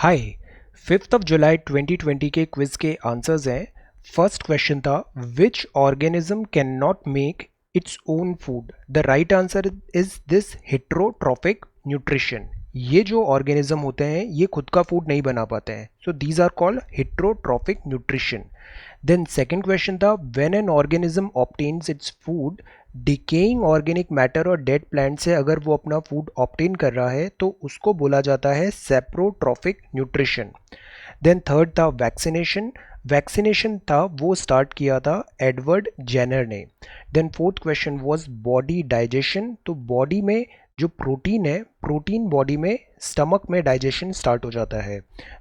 हाय। 5 जुलाई 2020 के क्विज के आंसर्स हैं। फर्स्ट क्वेश्चन था which organism can not make its own food. The right answer is this heterotrophic nutrition. ये जो organism होते हैं ये खुद का फूड नहीं बना पाते हैं, so these are called heterotrophic nutrition. Then second question था when an organism obtains its food, decaying organic matter और डेड प्लांट से अगर वो अपना फूड ऑब्टेन कर रहा है तो उसको बोला जाता है सेप्रोट्रॉफिक न्यूट्रिशन। देन थर्ड था वैक्सीनेशन। वैक्सीनेशन था वो स्टार्ट किया था एडवर्ड जेनर ने। Then fourth question was body digestion. तो बॉडी में जो प्रोटीन है, प्रोटीन बॉडी में स्टमक में डाइजेशन स्टार्ट हो जाता है।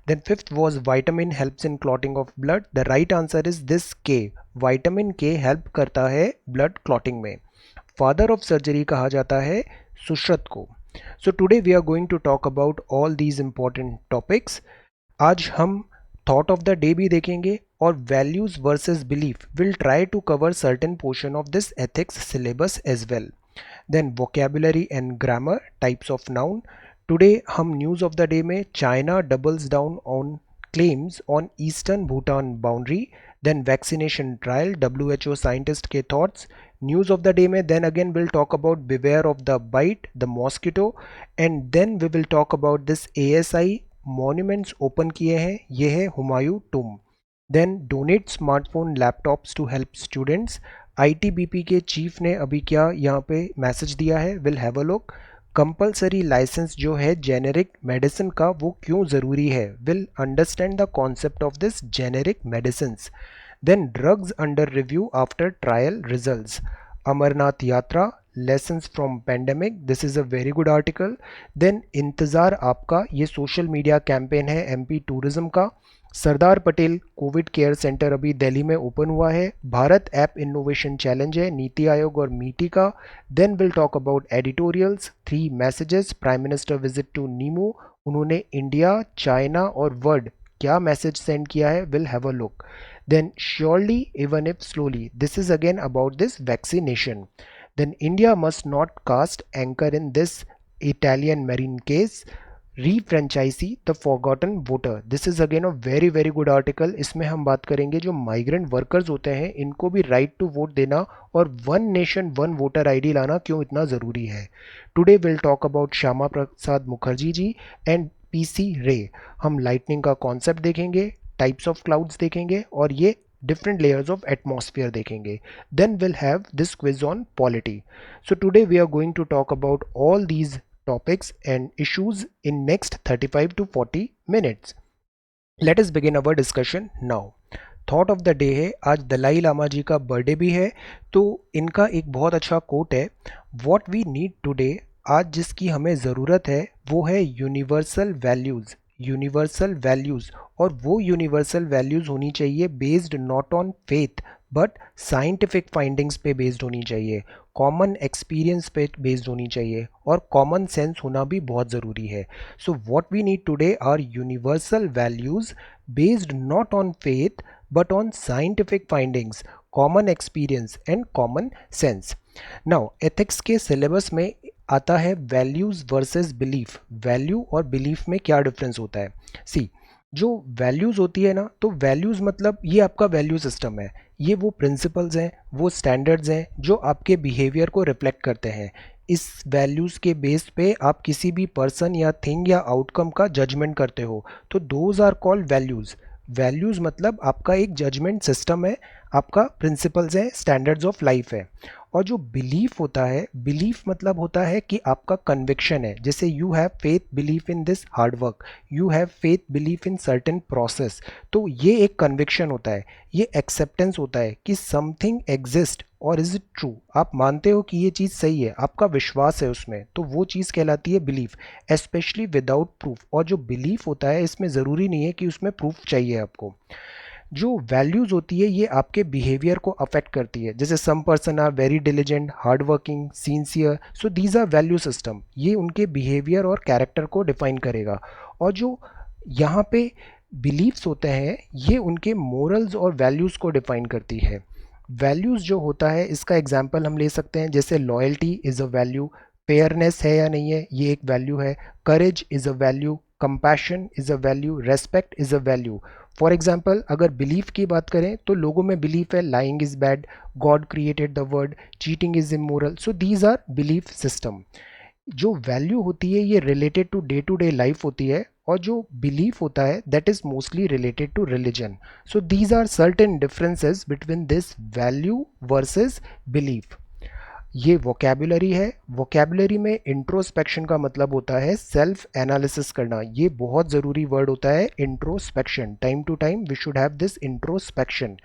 Then fifth was vitamin helps in clotting of blood. The right answer is this K. Vitamin K help करता है ब्लड क्लॉटिंग में। फादर ऑफ सर्जरी कहा जाता है सुश्रुत को। So today we are going to talk about all these important topics. आज हम thought of the day भी देखेंगे और values versus belief will try to cover certain portion of this ethics syllabus as well. Then vocabulary and grammar, types of noun. Today हम news of the day में China doubles down on claims on eastern Bhutan boundary, then vaccination trial, WHO scientist के thoughts, news of the day में then again we'll talk about beware of the bite, the mosquito, and then we will talk about this ASI monuments open किए हैं, ये है Humayun tomb. Then donate smartphone laptops to help students. ITBP के chief ने अभी क्या यहाँ पे मैसेज दिया है, will have a look. Compulsory licence जो है जेनेरिक मेडिसिन का वो क्यों ज़रूरी है, will understand the concept of this generic medicines. Then drugs under review after trial results. Amarnath Yatra lessons from pandemic, this is a very good article. Then इंतज़ार आपका, ये सोशल मीडिया कैंपेन है एमपी टूरिज्म का. Sardar Patel covid care centre अभी दिल्ली में open हुआ है. Bharat app innovation challenge है नीति आयोग और मीटी का. Then will talk about editorials, 3 messages. Prime minister visit to Nimu, उन्होंने इंडिया, चाइना और वर्ल्ड क्या मैसेज सेंड किया है, will have a look. Then surely even if slowly, this is again about this vaccination. Then India must not cast anchor in this Italian marine case. Re-franchise the forgotten voter, this is again a very very good article. इसमें हम बात करेंगे जो migrant workers होते हैं इनको भी right to vote देना और one nation one voter ID लाना क्यों इतना ज़रूरी है. Today will talk about Shyama Prasad Mukherjee ji and PC Ray. हम लाइटनिंग का कॉन्सेप्ट देखेंगे, टाइप्स ऑफ क्लाउड्स देखेंगे और ये डिफरेंट layers of atmosphere देखेंगे. Then we'll have this quiz on polity. So today we are going to talk about all these topics and issues in next 35 to 40 minutes. Let us begin our discussion now. Thought of the day है, आज दलाई लामा जी का birthday भी है, तो इनका एक बहुत अच्छा कोट है, वॉट वी नीड टुडे, आज जिसकी हमें ज़रूरत है वो है यूनिवर्सल वैल्यूज़. यूनिवर्सल वैल्यूज़, और वो यूनिवर्सल वैल्यूज़ होनी चाहिए based not on faith but scientific findings पे बेस्ड होनी चाहिए, कॉमन एक्सपीरियंस पे बेस्ड होनी चाहिए और कॉमन सेंस होना भी बहुत ज़रूरी है. So what we need today are universal values based not on faith but on scientific findings, common experience and common sense. Now ethics के syllabus में आता है values versus belief. value और belief में क्या difference होता है. See, जो values होती है ना, तो values मतलब ये आपका value system है, ये वो principles हैं, वो standards हैं जो आपके behavior को reflect करते हैं. इस वैल्यूज़ के बेस पे आप किसी भी पर्सन या थिंग या आउटकम का जजमेंट करते हो, तो those are called values. Values मतलब आपका एक जजमेंट सिस्टम है, आपका प्रिंसिपल्स है, स्टैंडर्ड्स ऑफ लाइफ है. और जो बिलीफ होता है, बिलीफ मतलब होता है कि आपका कन्विक्शन है, जैसे you have faith belief in this hard work, you have faith belief in certain process, तो ये एक कन्विक्शन होता है, ये एक्सेप्टेंस होता है कि समथिंग एग्जिस्ट और इज इट ट्रू, आप मानते हो कि ये चीज़ सही है, आपका विश्वास है उसमें, तो वो चीज़ कहलाती है बिलीफ, एस्पेशली विदाउट प्रूफ. और जो बिलीफ होता है इसमें ज़रूरी नहीं है कि उसमें प्रूफ चाहिए आपको. जो वैल्यूज़ होती है ये आपके बिहेवियर को अफेक्ट करती है, जैसे some person are very diligent, hard working, sincere, so these are value system, ये उनके बिहेवियर और कैरेक्टर को डिफाइन करेगा. और जो यहाँ पे बिलीव्स होते हैं ये उनके मोरल्स और वैल्यूज़ को डिफाइन करती है. वैल्यूज़ जो होता है इसका एग्जाम्पल हम ले सकते हैं, जैसे loyalty is a value, fairness है या नहीं है ये एक वैल्यू है, courage is a value, compassion is a value, respect is a value. For example अगर बिलीफ की बात करें तो लोगों में बिलीफ है lying is bad, God created the world, cheating is immoral, so these are belief system. जो value होती है ये रिलेटेड टू डे लाइफ होती है, और जो बिलीफ होता है that is mostly related to religion. So these are certain differences between this value versus belief. ये वोकेबुलरी है। वोकेबुलरी में इंट्रोस्पेक्शन का मतलब होता है सेल्फ एनालिसिस करना। ये बहुत ज़रूरी वर्ड होता है introspection. Time to time we should have this introspection.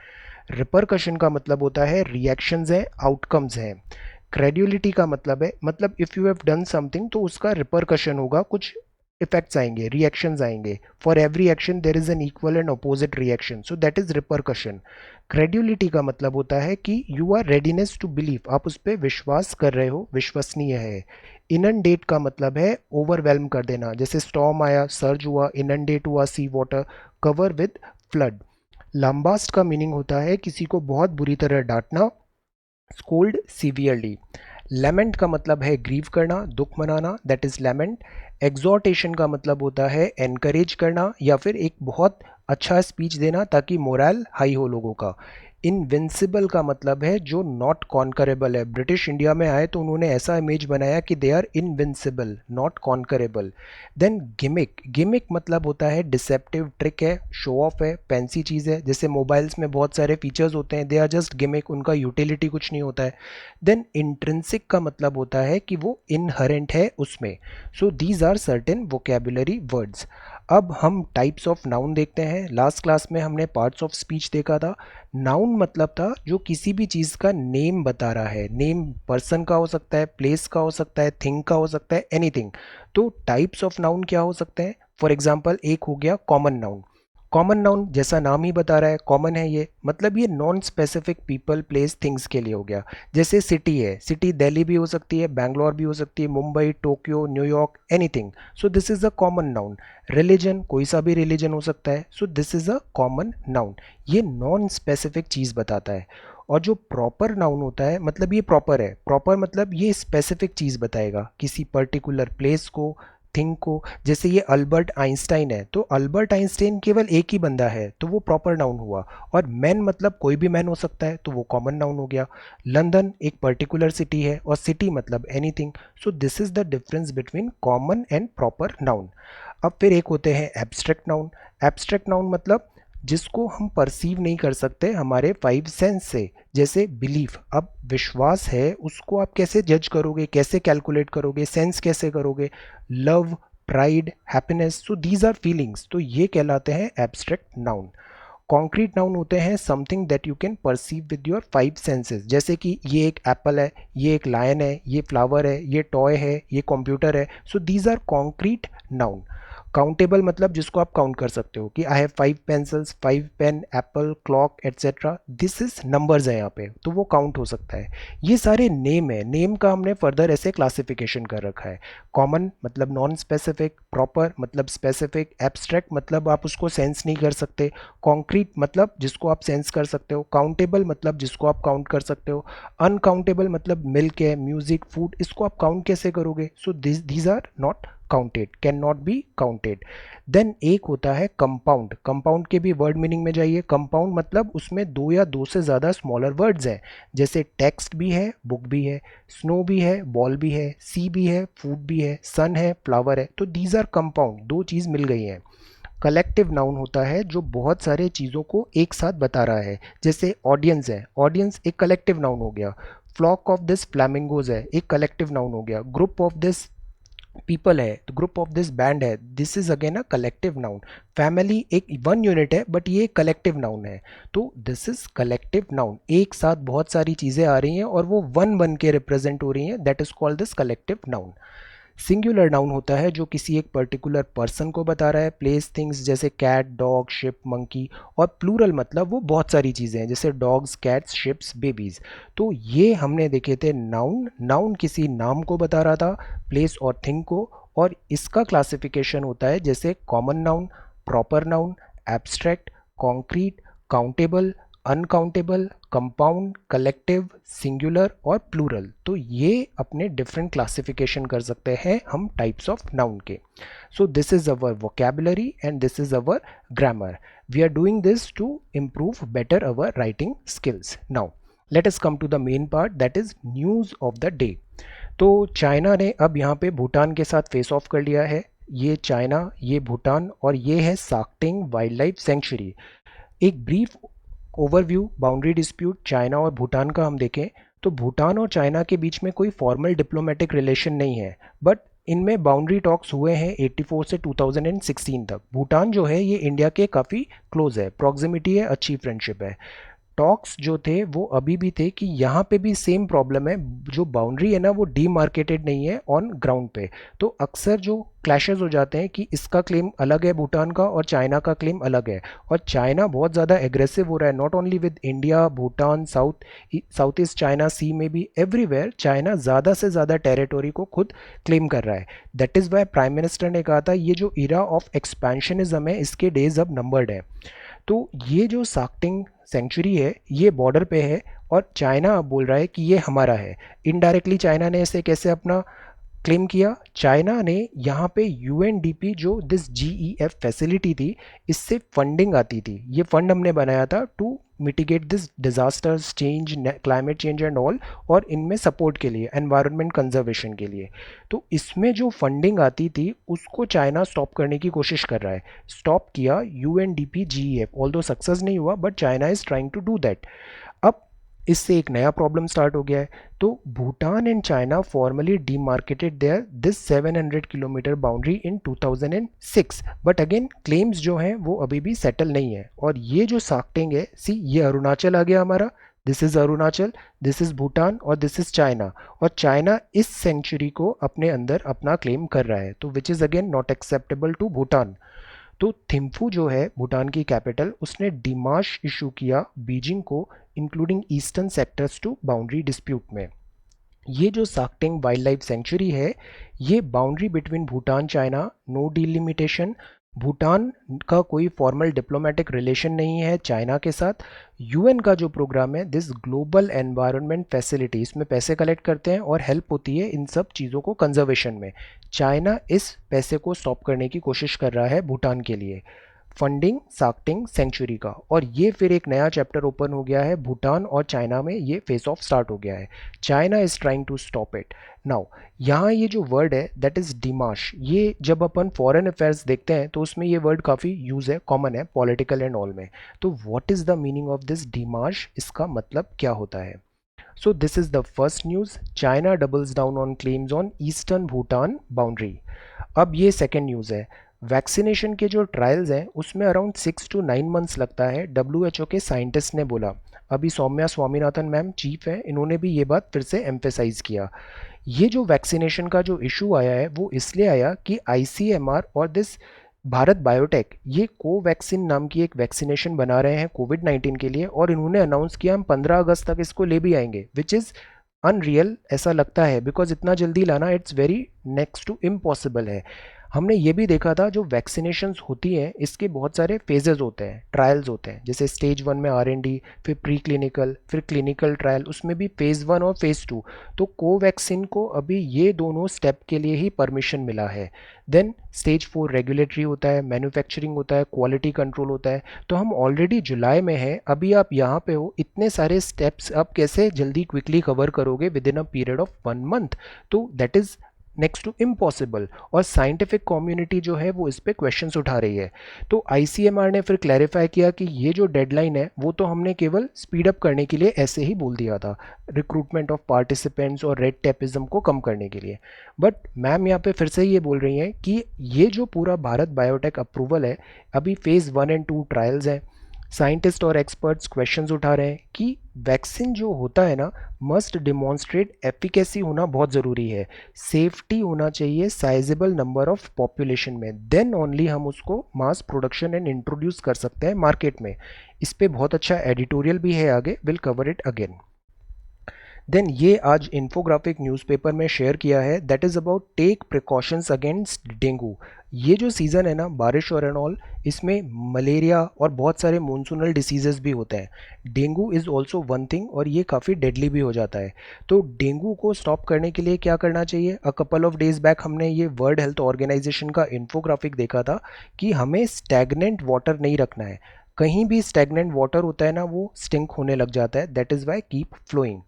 Repercussion का मतलब होता है रिएक्शंस हैं, आउटकम्स हैं। क्रेड्यूलिटी का मतलब है, मतलब if you have done something तो उसका रिपरकशन होगा, कुछ इफेक्ट्स आएंगे, रिएक्शंस आएंगे। For every action there is an equal and opposite reaction, so that is repercussion. Credulity का मतलब होता है कि you are readiness to believe, आप उस पर विश्वास कर रहे हो, विश्वसनीय है। इनंडेट का मतलब है ओवरवेलम कर देना, जैसे स्टॉर्म आया, सर्ज हुआ, इनंडेट हुआ सी वाटर, कवर विद फ्लड। लंबास्ट का मीनिंग होता है किसी को बहुत बुरी तरह डांटना, स्कोल्ड सीवियरली। लेमेंट का मतलब है ग्रीव करना, दुख मनाना, दैट इज लेमेंट। एग्जॉर्टेशन का मतलब होता है एनकरेज करना या फिर एक बहुत अच्छा स्पीच देना ताकि मोरल हाई हो लोगों का। इनविंसिबल का मतलब है जो नॉट कॉन्करेबल है। ब्रिटिश इंडिया में आए तो उन्होंने ऐसा इमेज बनाया कि they are invincible, not conquerable. Then gimmick, gimmick मतलब होता है डिसेप्टिव, ट्रिक है, शो ऑफ है, फैंसी चीज़ है। जैसे मोबाइल्स में बहुत सारे फीचर्स होते हैं, दे आर जस्ट गिमिक, उनका यूटिलिटी कुछ नहीं होता है। देन इंट्रिंसिक का मतलब होता है कि वो इनहरेंट है उसमें। So these are certain vocabulary words. अब हम टाइप्स ऑफ नाउन देखते हैं। लास्ट क्लास में हमने पार्ट्स ऑफ स्पीच देखा था। नाउन मतलब था जो किसी भी चीज़ का नेम बता रहा है। नेम पर्सन का हो सकता है, प्लेस का हो सकता है, थिंग का हो सकता है, एनीथिंग। तो टाइप्स ऑफ नाउन क्या हो सकते हैं? फॉर एग्जाम्पल एक हो गया कॉमन नाउन। कॉमन नाउन जैसा नाम ही बता रहा है, कॉमन है ये, मतलब ये non specific people, place, things के लिए हो गया। जैसे सिटी है, सिटी दिल्ली भी हो सकती है, बैंगलोर भी हो सकती है, Mumbai, Tokyo, New York, anything. So this is a common noun. Religion, कोई सा भी रिलीजन हो सकता है, so this is a common noun. ये नॉन स्पेसिफिक चीज़ बताता है। और जो प्रॉपर नाउन होता है, मतलब ये प्रॉपर है, प्रॉपर मतलब ये स्पेसिफिक चीज़ बताएगा, किसी पर्टिकुलर प्लेस को, थिंग को। जैसे ये अल्बर्ट आइंस्टाइन है, तो अल्बर्ट आइंस्टाइन केवल एक ही बंदा है तो वो प्रॉपर नाउन हुआ। और मैन मतलब कोई भी मैन हो सकता है तो वो कॉमन नाउन हो गया। लंदन एक पर्टिकुलर सिटी है और सिटी मतलब anything. So this is the difference between common and proper noun. अब फिर एक होते हैं एब्स्ट्रैक्ट नाउन। एब्स्ट्रैक्ट नाउन मतलब जिसको हम परसीव नहीं कर सकते हमारे फाइव सेंस से। जैसे बिलीफ, अब विश्वास है, उसको आप कैसे जज करोगे, कैसे कैलकुलेट करोगे, सेंस कैसे करोगे? Love, pride, happiness, so these are feelings, तो ये कहलाते हैं एब्स्ट्रैक्ट नाउन। कॉन्क्रीट नाउन होते हैं something that you can perceive with your five senses. जैसे कि ये एक एप्पल है, ये एक लायन है, ये फ्लावर है, ये टॉय है, ये कंप्यूटर है। So these are concrete noun. Countable मतलब जिसको आप काउंट कर सकते हो कि I have 5 pencils, 5 pen, apple, clock, etcetera, this is numbers है यहाँ पे, तो वो काउंट हो सकता है। ये सारे नेम है, नेम का हमने फर्दर ऐसे क्लासिफिकेशन कर रखा है। कॉमन मतलब नॉन स्पेसिफिक, प्रॉपर मतलब स्पेसिफिक, एब्स्ट्रैक्ट मतलब आप उसको सेंस नहीं कर सकते, कॉन्क्रीट मतलब जिसको आप सेंस कर सकते हो, काउंटेबल मतलब जिसको आप काउंट कर सकते हो, अनकाउंटेबल मतलब मिल्क है, म्यूजिक, फूड, इसको आप काउंट कैसे करोगे? So these are not counted, can not be counted. Then एक होता है कंपाउंड। कंपाउंड के भी वर्ड मीनिंग में जाइए। कंपाउंड मतलब उसमें दो या दो से ज़्यादा स्मॉलर वर्ड्स हैं। जैसे टेक्स्ट भी है, बुक भी है, स्नो भी है, बॉल भी है, सी भी है, फूड भी है, सन है, फ्लावर है, तो दीज आर कंपाउंड, दो चीज़ मिल गई हैं। कलेक्टिव नाउन होता है जो बहुत सारे चीज़ों को एक साथ बता रहा है। जैसे ऑडियंस है, ऑडियंस एक कलेक्टिव नाउन हो गया। फ्लॉक ऑफ दिस फ्लैमिंगोज है, एक कलेक्टिव नाउन हो गया। ग्रुप ऑफ दिस पीपल है, तो ग्रुप ऑफ दिस बैंड है, this is again a collective noun. Family एक वन यूनिट है बट ये कलेक्टिव नाउन है, तो दिस इज कलेक्टिव नाउन। एक साथ बहुत सारी चीज़ें आ रही हैं और वो वन बन के रिप्रेजेंट हो रही हैं, that is called this collective noun. Singular noun होता है जो किसी एक पर्टिकुलर पर्सन को बता रहा है, प्लेस, थिंग्स, जैसे कैट, डॉग, शिप, मंकी। और प्लूरल मतलब वो बहुत सारी चीज़ें हैं, जैसे डॉग्स, कैट्स, शिप्स, बेबीज। तो ये हमने देखे थे नाउन। नाउन किसी नाम को बता रहा था, प्लेस और थिंग को। और इसका क्लासिफिकेशन होता है जैसे common noun, proper noun, abstract, concrete, countable, uncountable, compound, collective, singular और प्लूरल। तो ये अपने डिफरेंट क्लासिफिकेशन कर सकते हैं हम टाइप्स ऑफ नाउन के। सो this is our vocabulary and this is our grammar. We are doing this to improve better our writing skills. Now let us come to the main part, that is news of the day. तो China ने अब यहाँ पे भूटान के साथ face of कर लिया है. ये चाइना, ये भूटान और ये है साक्टिंग वाइल्ड लाइफ सेंचुरी. एक brief overview boundary dispute China और भूटान का हम देखें तो भूटान और चाइना के बीच में कोई फॉर्मल डिप्लोमेटिक रिलेशन नहीं है, बट इनमें बाउंड्री टॉक्स हुए हैं 84 से 2016 तक. भूटान जो है ये इंडिया के काफ़ी क्लोज है, प्रॉक्सिमिटी है, अच्छी फ्रेंडशिप है. टॉक्स जो थे वो अभी भी थे कि यहाँ पे भी सेम प्रॉब्लम है, जो बाउंड्री है ना वो डीमार्केटेड नहीं है ऑन ग्राउंड पे. तो अक्सर जो क्लैशेस हो जाते हैं कि इसका क्लेम अलग है भूटान का और चाइना का क्लेम अलग है. और चाइना बहुत ज़्यादा एग्रेसिव हो रहा है, not only with India, Bhutan, South East China Sea में भी, एवरीवेयर चाइना ज़्यादा से ज़्यादा टेरिटोरी को खुद क्लेम कर रहा है. That is Y prime minister ने कहा था ये जो इरा ऑफ एक्सपेंशनिज्म है इसके डेज अब नंबर्ड है. तो ये जो साक्टिंग सेंचुरी है ये बॉर्डर पे है और चाइना अब बोल रहा है कि ये हमारा है. इनडायरेक्टली चाइना ने इसे कैसे अपना क्लेम किया? चाइना ने यहाँ पे यूएनडीपी जो दिस जीईएफ फैसिलिटी थी इससे फंडिंग आती थी. ये फंड हमने बनाया था to mitigate this disasters, change, climate change and all, और इनमें सपोर्ट के लिए, एनवायरनमेंट कंजर्वेशन के लिए. तो इसमें जो फंडिंग आती थी उसको चाइना स्टॉप करने की कोशिश कर रहा है. स्टॉप किया यूएनडीपी जीईएफ, ऑल्दो सक्सेस नहीं हुआ but China is trying to do that. अब इससे एक नया प्रॉब्लम स्टार्ट हो गया है. तो Bhutan and China formally demarcated there this 700 kilometre boundary in 2006, but again claims जो हैं वो अभी भी सेटल नहीं है. और ये जो साक्टिंग है, सी ये अरुणाचल आ गया हमारा, this is Arunachal, this is Bhutan और दिस इज चाइना. और चाइना इस सेंचुरी को अपने अंदर अपना क्लेम कर रहा है, तो which is again not acceptable to Bhutan. तो थिम्फू जो है भूटान की कैपिटल, उसने डिमाश इशू किया बीजिंग को, including eastern sectors to boundary dispute में. ये जो साक्टिंग वाइल्ड लाइफ सेंचुरी है ये boundary between Bhutan China, no delimitation. Bhutan का कोई फॉर्मल डिप्लोमेटिक रिलेशन नहीं है चाइना के साथ. यूएन का जो प्रोग्राम है दिस ग्लोबल एनवायरनमेंट फैसिलिटी, इसमें पैसे कलेक्ट करते हैं और हेल्प होती है इन सब चीज़ों को कंजर्वेशन में. चाइना इस पैसे को स्टॉप करने की कोशिश कर रहा है भूटान के लिए, फंडिंग साक्टिंग सेंचुरी का. और ये फिर एक नया चैप्टर ओपन हो गया है भूटान और चाइना में, ये फेस ऑफ स्टार्ट हो गया है. China is trying to stop it. Now यहाँ ये जो वर्ड है दैट इज डिमाश, ये जब अपन फॉरेन अफेयर्स देखते हैं तो उसमें ये वर्ड काफ़ी यूज़ है, कॉमन है पॉलिटिकल एंड ऑल में. तो what is the meaning of this demarche, इसका मतलब क्या होता है? So this is the first news, China doubles down on claims on eastern Bhutan boundary. अब ये सेकेंड न्यूज़ है. वैक्सीनेशन के जो ट्रायल्स हैं उसमें अराउंड 6 to 9 मंथ्स लगता है, डब्ल्यूएचओ के साइंटिस्ट ने बोला. अभी सौम्या स्वामीनाथन मैम चीफ है, इन्होंने भी ये बात फिर से एम्फेसाइज किया. ये जो वैक्सीनेशन का जो इशू आया है वो इसलिए आया कि आईसीएमआर और दिस भारत बायोटेक ये कोवैक्सीन नाम की एक वैक्सीनेशन बना रहे हैं कोविड-19 के लिए, और इन्होंने अनाउंस किया हम 15 अगस्त तक इसको ले भी आएंगे, विच इज़ अनरियल ऐसा लगता है, बिकॉज इतना जल्दी लाना it's very next to impossible है. हमने ये भी देखा था जो वैक्सीनेशंस होती हैं इसके बहुत सारे फेजेस होते हैं, ट्रायल्स होते हैं, जैसे स्टेज 1 में R&D, फिर प्री क्लिनिकल, फिर क्लिनिकल ट्रायल, उसमें भी फेज़ 1 और फेज़ 2. तो कोवैक्सीन को अभी ये दोनों स्टेप के लिए ही परमिशन मिला है. देन स्टेज 4 रेगुलेटरी होता है, मैन्युफैक्चरिंग होता है, क्वालिटी कंट्रोल होता है. तो हम ऑलरेडी जुलाई में हैं, अभी आप यहाँ पे हो, इतने सारे स्टेप्स आप कैसे जल्दी क्विकली कवर करोगे within a period of 1 month? तो that is next to impossible. और साइंटिफिक कम्युनिटी जो है वो इस पे क्वेश्चंस उठा रही है. तो आईसीएमआर ने फिर क्लैरिफाई किया कि ये जो डेडलाइन है वो तो हमने केवल स्पीड अप करने के लिए ऐसे ही बोल दिया था, रिक्रूटमेंट ऑफ पार्टिसिपेंट्स और रेड टेपिज्म को कम करने के लिए. बट मैम यहाँ पे फिर से ये बोल रही हैं कि ये जो पूरा भारत बायोटेक अप्रूवल है, अभी फेज़ 1 and 2 ट्रायल्स हैं. साइंटिस्ट और एक्सपर्ट्स क्वेश्चंस उठा रहे हैं कि वैक्सीन जो होता है ना मस्ट डिमॉन्स्ट्रेट एफिकेसी होना बहुत ज़रूरी है, सेफ्टी होना चाहिए साइजेबल नंबर ऑफ पॉपुलेशन में, देन ओनली हम उसको मास प्रोडक्शन एंड इंट्रोड्यूस कर सकते हैं मार्केट में. इस पे बहुत अच्छा एडिटोरियल भी है आगे, will cover it again. Then ये आज इन्फोग्राफिक न्यूज़पेपर में शेयर किया है, that is about take precautions against dengue. ये जो सीज़न है ना बारिश और एंड ऑल, इसमें मलेरिया और बहुत सारे मॉनसूनल डिसीजेस भी होते हैं। Dengue is also one thing, और ये काफ़ी डेडली भी हो जाता है। तो डेंगू को स्टॉप करने के लिए क्या करना चाहिए? A couple of days back हमने ये वर्ल्ड हेल्थ ऑर्गेनाइजेशन का इन्फोग्राफिक देखा था कि हमें स्टैगनेंट वाटर नहीं रखना है। कहीं भी स्टैगनेंट वाटर होता है ना, वो स्टिंक होने लग जाता है, that is why keep flowing.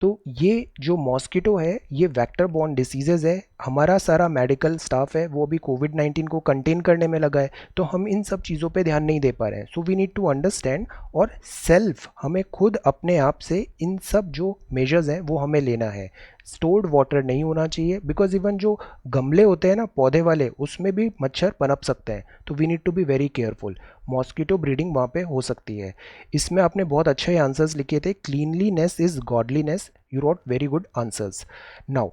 तो ये जो मॉस्किटो है, ये वेक्टर बॉर्न डिसीजेज है। हमारा सारा मेडिकल स्टाफ है वो अभी कोविड 19 को कंटेन करने में लगा है, तो हम इन सब चीज़ों पे ध्यान नहीं दे पा रहे हैं। So we need to understand, और सेल्फ हमें खुद अपने आप से इन सब जो मेजर्स हैं वो हमें लेना है। स्टोर्ड वाटर नहीं होना चाहिए, बिकॉज इवन जो गमले होते हैं ना पौधे वाले, उसमें भी मच्छर पनप सकते हैं, तो we need to be very careful. Mosquito breeding वहाँ पे हो सकती है। इसमें आपने बहुत अच्छे आंसर्स लिखे थे, cleanliness is godliness, you wrote very good answers. Now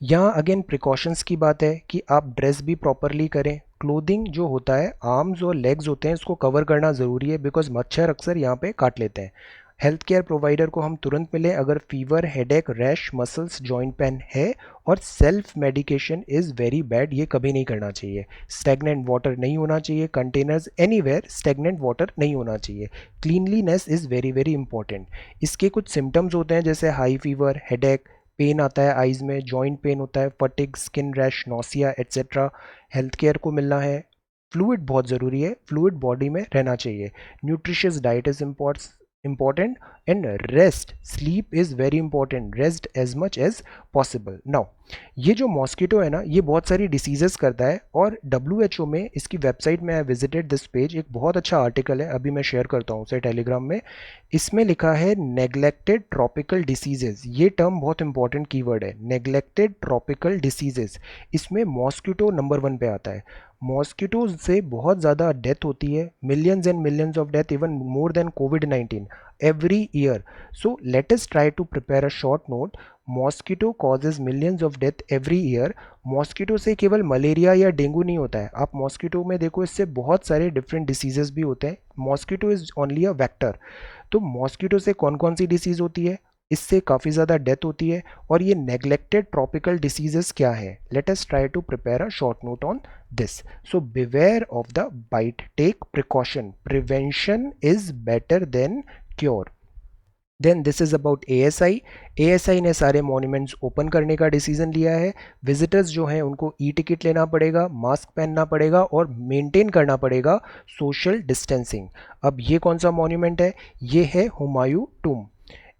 यहाँ अगेन प्रिकॉशंस की बात है कि आप ड्रेस भी प्रॉपरली करें। क्लोथिंग जो होता है, आर्म्स और लेग्स होते हैं, इसको कवर करना ज़रूरी है, बिकॉज मच्छर अक्सर यहाँ पे काट लेते हैं। हेल्थ केयर प्रोवाइडर को हम तुरंत मिलें अगर fever, headache, rash, muscles, joint pain है। और self medication is very bad, ये कभी नहीं करना चाहिए। स्टेगनेंट वाटर नहीं होना चाहिए, कंटेनर्स एनीवेयर स्टेगनेंट वाटर नहीं होना चाहिए। Cleanliness is very very important. इसके कुछ सिम्टम्स होते हैं, जैसे हाई फीवर, हेडेक, पेन आता है आइज़ में, जॉइंट पेन होता है, fatigue, skin rash, nausea etcetera. Health care को मिलना है। फ्लूइड बहुत ज़रूरी है, फ्लूइड बॉडी में रहना चाहिए। Nutritious diet is important, and rest, sleep is very important, rest as much as possible. Now ये जो मॉस्किटो है ना, ये बहुत सारी डिसीजेस करता है, और WHO में इसकी वेबसाइट में आई विजिटेड दिस पेज, एक बहुत अच्छा आर्टिकल है, अभी मैं शेयर करता हूँ उसे टेलीग्राम में। इसमें लिखा है नेग्लेक्टेड ट्रॉपिकल डिसीजेज। ये टर्म बहुत इंपॉर्टेंट कीवर्ड है, नेग्लेक्टेड ट्रॉपिकल डिसीजेज। इसमें मॉस्किटो नंबर 1 पे आता है। मॉस्किटो से बहुत ज़्यादा डेथ होती है, millions and millions of death, even more than Covid 19 every year. So let us try to prepare a short note. Mosquito causes millions of death every year. Mosquito से केवल मलेरिया या dengue नहीं होता है, आप mosquito में देखो इससे बहुत सारे डिफरेंट डिसीजेस भी होते हैं। Mosquito is only a vector. तो मॉस्किटो से कौन कौन सी डिसीज़ होती है, इससे काफ़ी ज़्यादा डेथ होती है, और ये नेग्लेक्टेड ट्रॉपिकल डिसीजेस क्या है? Let us try to prepare a short note on this. So beware of the bite, take precaution, prevention is better than cure. Then this is about ASI. ASI ने सारे monuments open करने का decision लिया है। Visitors जो हैं उनको e ticket लेना पड़ेगा, मास्क पहनना पड़ेगा, और मेंटेन करना पड़ेगा सोशल डिस्टेंसिंग। अब ये कौन सा मॉन्यूमेंट है? ये है हुमायूं टूम।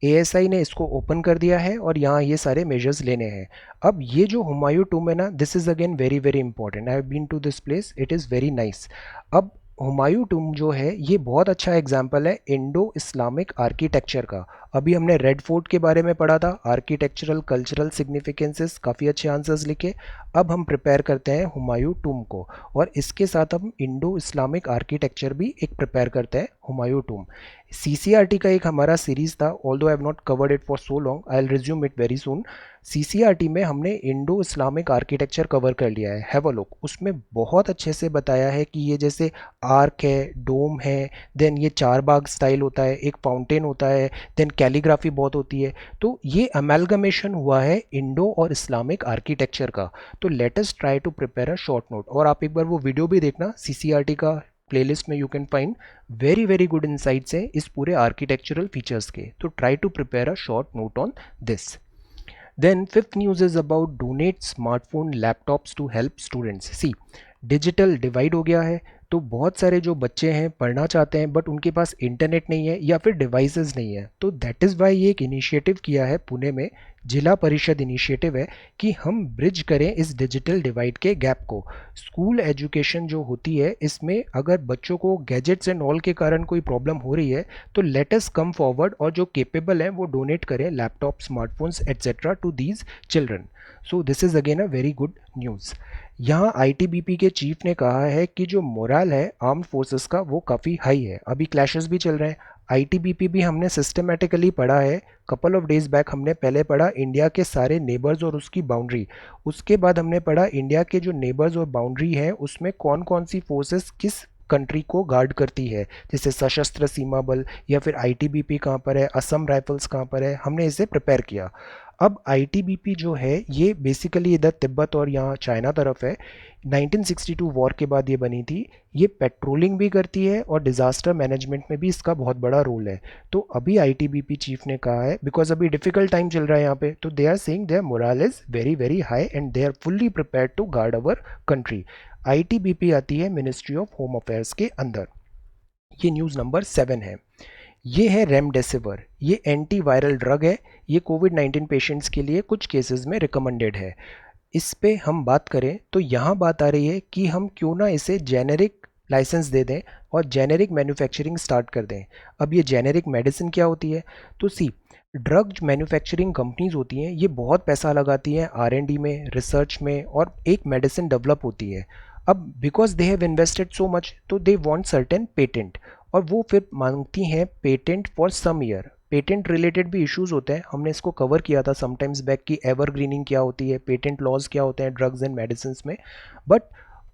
एएसआई ने इसको ओपन कर दिया है, और यहाँ ये सारे मेजर्स लेने हैं। अब ये जो हुमायूं टूम है ना, this is again very very important. I have been to this place, it is very nice. अब हुमायूं टूम जो है, ये बहुत अच्छा एग्जाम्पल है इंडो इस्लामिक आर्किटेक्चर का। अभी हमने रेड फोर्ट के बारे में पढ़ा था, आर्किटेक्चरल कल्चरल सिग्निफिकेंसेस, काफ़ी अच्छे आंसर्स लिखे। अब हम प्रिपेयर करते हैं हुमायूं टूम को, और इसके साथ हम इंडो इस्लामिक आर्किटेक्चर भी एक प्रिपेयर करते हैं, हुमायूं टूम। सीसीआरटी का एक हमारा सीरीज था, although I have not covered it for so long, I will resume it very soon. CCRT में हमने इंडो इस्लामिक आर्किटेक्चर कवर कर लिया है, हैव अ लुक। उसमें बहुत अच्छे से बताया है कि ये जैसे आर्क है, डोम है, देन ये चार बाग स्टाइल होता है, एक फाउंटेन होता है, देन कैलीग्राफी बहुत होती है। तो ये अमेलगमेशन हुआ है इंडो और इस्लामिक आर्किटेक्चर का। तो let us try to prepare a short note, और आप एक बार वो वीडियो भी देखना, सीसीआरटी का प्लेलिस्ट में you can find very very good insights हैं इस पूरे आर्किटेक्चरल फीचर्स के। तो try to prepare a short note on this. Then fifth news is about donate smartphone laptops to help students. See, digital divide हो गया है, तो बहुत सारे जो बच्चे हैं पढ़ना चाहते हैं, बट उनके पास इंटरनेट नहीं है या फिर डिवाइसेस नहीं है। तो दैट इज़ वाई ये एक इनिशिएटिव किया है पुणे में, जिला परिषद इनिशिएटिव है, कि हम ब्रिज करें इस डिजिटल डिवाइड के गैप को। स्कूल एजुकेशन जो होती है, इसमें अगर बच्चों को गैजेट्स एंड ऑल के कारण कोई प्रॉब्लम हो रही है, तो लेट अस कम फॉरवर्ड, और जो केपेबल हैं वो डोनेट करें laptop, smartphones etcetera to these children. So this is again a very good news. यहाँ आईटीबीपी के चीफ ने कहा है कि जो मोरल है आर्म्ड फोर्सेस का, वो काफ़ी हाई है। अभी क्लैशेस भी चल रहे हैं। आईटीबीपी भी हमने सिस्टमेटिकली पढ़ा है, कपल ऑफ डेज बैक हमने पहले पढ़ा इंडिया के सारे नेबर्स और उसकी बाउंड्री। उसके बाद हमने पढ़ा इंडिया के जो नेबर्स और बाउंड्री हैं उसमें कौन कौन सी फोर्सेस किस कंट्री को गार्ड करती है, जैसे सशस्त्र सीमा बल या फिर आईटीबीपी कहाँ पर है, असम राइफल्स कहाँ पर है, हमने इसे प्रिपेयर किया। अब आईटीबीपी जो है ये बेसिकली इधर तिब्बत और यहाँ चाइना तरफ है। 1962 वॉर के बाद ये बनी थी। ये पेट्रोलिंग भी करती है और डिज़ास्टर मैनेजमेंट में भी इसका बहुत बड़ा रोल है। तो अभी आईटीबीपी चीफ ने कहा है, बिकॉज अभी डिफिकल्ट टाइम चल रहा है यहाँ पे, तो they are saying their morale is very very high and they are fully prepared to guard our country. ITBP आती है मिनिस्ट्री ऑफ होम अफेयर्स के अंदर। ये न्यूज़ नंबर 7 है। ये है रेमडेसिविर। ये एंटी वायरल ड्रग है। ये कोविड 19 पेशेंट्स के लिए कुछ केसेस में रिकमेंडेड है। इस पे हम बात करें तो यहाँ बात आ रही है कि हम क्यों ना इसे जेनेरिक लाइसेंस दे दें और जेनेरिक मैन्युफैक्चरिंग स्टार्ट कर दें। अब ये जेनेरिक मेडिसिन क्या होती है, तो सी, ड्रग मैन्युफैक्चरिंग कंपनीज होती हैं, ये बहुत पैसा लगाती हैं आर एंड डी में, रिसर्च में, और एक मेडिसिन डेवलप होती है। अब because they have invested so much, तो दे वांट सर्टेन पेटेंट, और वो फिर मांगती हैं patent for some year. Patent related भी इश्यूज होते हैं, हमने इसको कवर किया था समटाइम्स बैक की एवरग्रीनिंग क्या होती है, पेटेंट लॉज क्या होते हैं ड्रग्स एंड मेडिसिन में। बट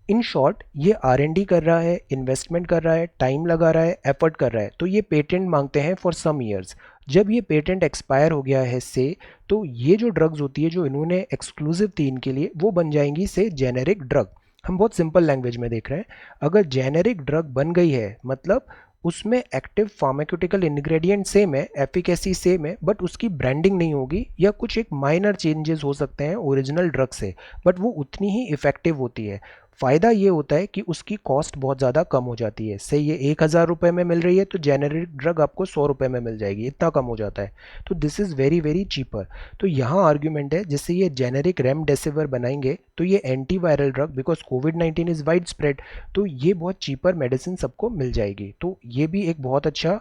इन शॉर्ट ये आर एंड डी कर रहा है, इन्वेस्टमेंट कर रहा है, टाइम लगा रहा है, एफर्ट कर रहा है, तो ये पेटेंट मांगते हैं फॉर सम ईयर्स। जब ये पेटेंट एक्सपायर हो गया है से, तो ये जो ड्रग्स होती है जो इन्होंने एक्सक्लूसिव थी इनके लिए, वो बन जाएंगी से जेनेरिक ड्रग। हम बहुत सिंपल लैंग्वेज में देख रहे हैं। अगर जेनेरिक ड्रग बन गई है मतलब उसमें एक्टिव फार्माक्यूटिकल इंग्रेडिएंट सेम है, एफिकेसी सेम है, बट उसकी ब्रांडिंग नहीं होगी या कुछ एक माइनर चेंजेस हो सकते हैं ओरिजिनल ड्रग से, बट वो उतनी ही इफेक्टिव होती है। फ़ायदा ये होता है कि उसकी कॉस्ट बहुत ज़्यादा कम हो जाती है। से ये 1,000 रुपये में मिल रही है तो जेनेरिक ड्रग आपको 100 रुपये में मिल जाएगी, इतना कम हो जाता है। तो this is very very cheaper. तो यहाँ आर्ग्यूमेंट है, जिससे ये जेनेरिक रेमडेसिविर बनाएंगे तो ये anti viral drug, because Covid 19 is wide spread, तो ये बहुत चीपर मेडिसिन सबको मिल जाएगी। तो ये भी एक बहुत अच्छा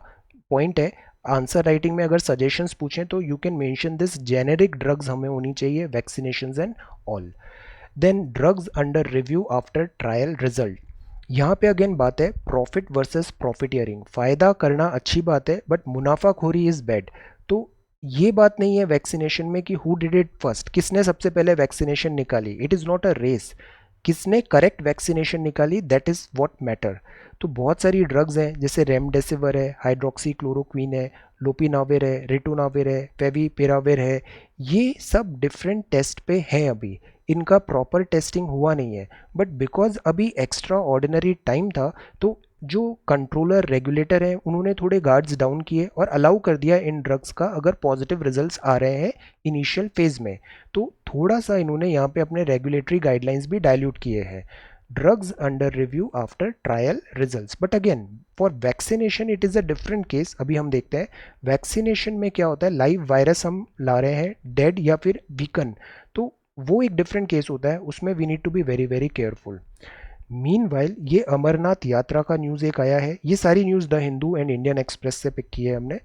पॉइंट है। आंसर राइटिंग में अगर सजेशंस पूछें तो you can mention this, generic drugs हमें होनी चाहिए, vaccinations and all. Then drugs under review after trial result. यहाँ पे अगेन बात है प्रॉफिट वर्सेस प्रॉफिटियरिंग। फ़ायदा करना अच्छी बात है बट मुनाफाखोरी इज़ बैड। तो ये बात नहीं है वैक्सीनेशन में कि हु डिड इट फर्स्ट, किसने सबसे पहले वैक्सीनेशन निकाली। It is not a race. किसने करेक्ट वैक्सीनेशन निकाली, दैट इज़ व्हाट मैटर। तो बहुत सारी ड्रग्स हैं, जैसे रेमडेसिविर है, हाइड्रोक्सी क्लोरोक्वीन है, लोपिनाविर है, रिटोनाविर है, फेविपिराविर है। ये सब डिफरेंट टेस्ट पे हैं अभी, इनका प्रॉपर टेस्टिंग हुआ नहीं है। बट बिकॉज अभी एक्स्ट्रा ऑर्डिनरी टाइम था, तो जो कंट्रोलर रेगुलेटर हैं उन्होंने थोड़े गार्ड्स डाउन किए और अलाउ कर दिया इन ड्रग्स का, अगर पॉजिटिव रिजल्ट्स आ रहे हैं इनिशियल फेज में, तो थोड़ा सा इन्होंने यहाँ पे अपने रेगुलेटरी गाइडलाइंस भी डाइल्यूट किए हैं। Drugs under review after trial results. But again for vaccination it is a different case. अभी हम देखते हैं वैक्सीनेशन में क्या होता है, लाइव वायरस हम ला रहे हैं, डेड या फिर वीकन, तो वो एक डिफरेंट केस होता है, उसमें we need to be very very careful. Meanwhile ये अमरनाथ यात्रा का न्यूज़ एक आया है। ये सारी news the Hindu and Indian express से पिक की है हमने।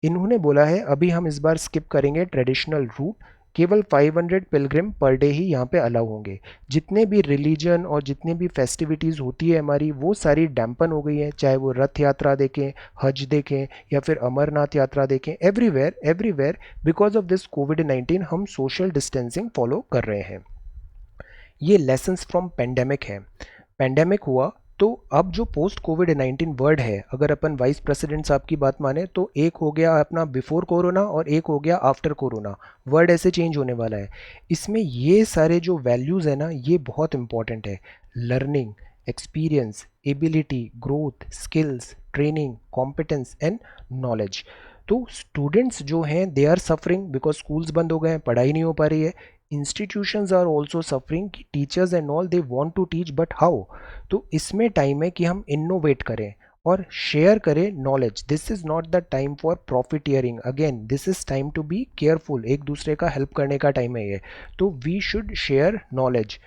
इन्होंने बोला है अभी हम इस बार स्किप करेंगे ट्रेडिशनल रूट, केवल 500 पिलग्रिम पर डे ही यहाँ पे अलाउ होंगे। जितने भी रिलीजन और जितने भी फेस्टिविटीज़ होती है हमारी, वो सारी डैम्पन हो गई हैं, चाहे वो रथ यात्रा देखें, हज देखें या फिर अमरनाथ यात्रा देखें, everywhere everywhere because of this Covid 19 हम सोशल डिस्टेंसिंग फॉलो कर रहे हैं। ये लेसन्स फ्रॉम पेंडेमिक है। पेंडेमिक हुआ तो अब जो पोस्ट कोविड 19 वर्ड है, अगर अपन वाइस प्रेसिडेंट साहब की बात माने तो एक हो गया अपना बिफोर कोरोना और एक हो गया आफ्टर कोरोना। वर्ड ऐसे चेंज होने वाला है। इसमें ये सारे जो वैल्यूज़ है ना, ये बहुत इंपॉर्टेंट है। Learning, experience, ability, growth, skills, training, competence and knowledge. तो स्टूडेंट्स जो हैं they are suffering because schools बंद हो गए हैं, पढ़ाई नहीं हो पा रही है। Institutions are also suffering, teachers and all they want to teach but how. तो इसमें टाइम है कि हम इनोवेट करें और शेयर करें knowledge. This is not the time for profiteering, again this is time to be careful. एक दूसरे का हेल्प करने का टाइम है ये। तो we should share knowledge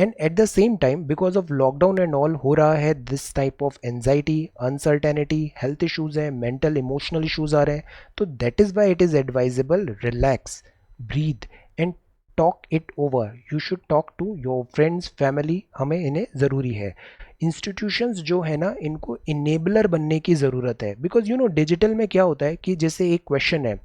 and at the same time because of lockdown and all हो रहा है this type of anxiety, uncertainty, health issues हैं, मेंटल इमोशनल इशूज़ आ रहे हैं। तो that is why it is advisable, relax, breathe and talk it over. You should talk to your friends, family, हमें इन्हें ज़रूरी है। इंस्टीट्यूशंस जो है ना, इनको इनेबलर बनने की ज़रूरत है। बिकॉज यू नो डिजिटल में क्या होता है कि जैसे एक क्वेश्चन है,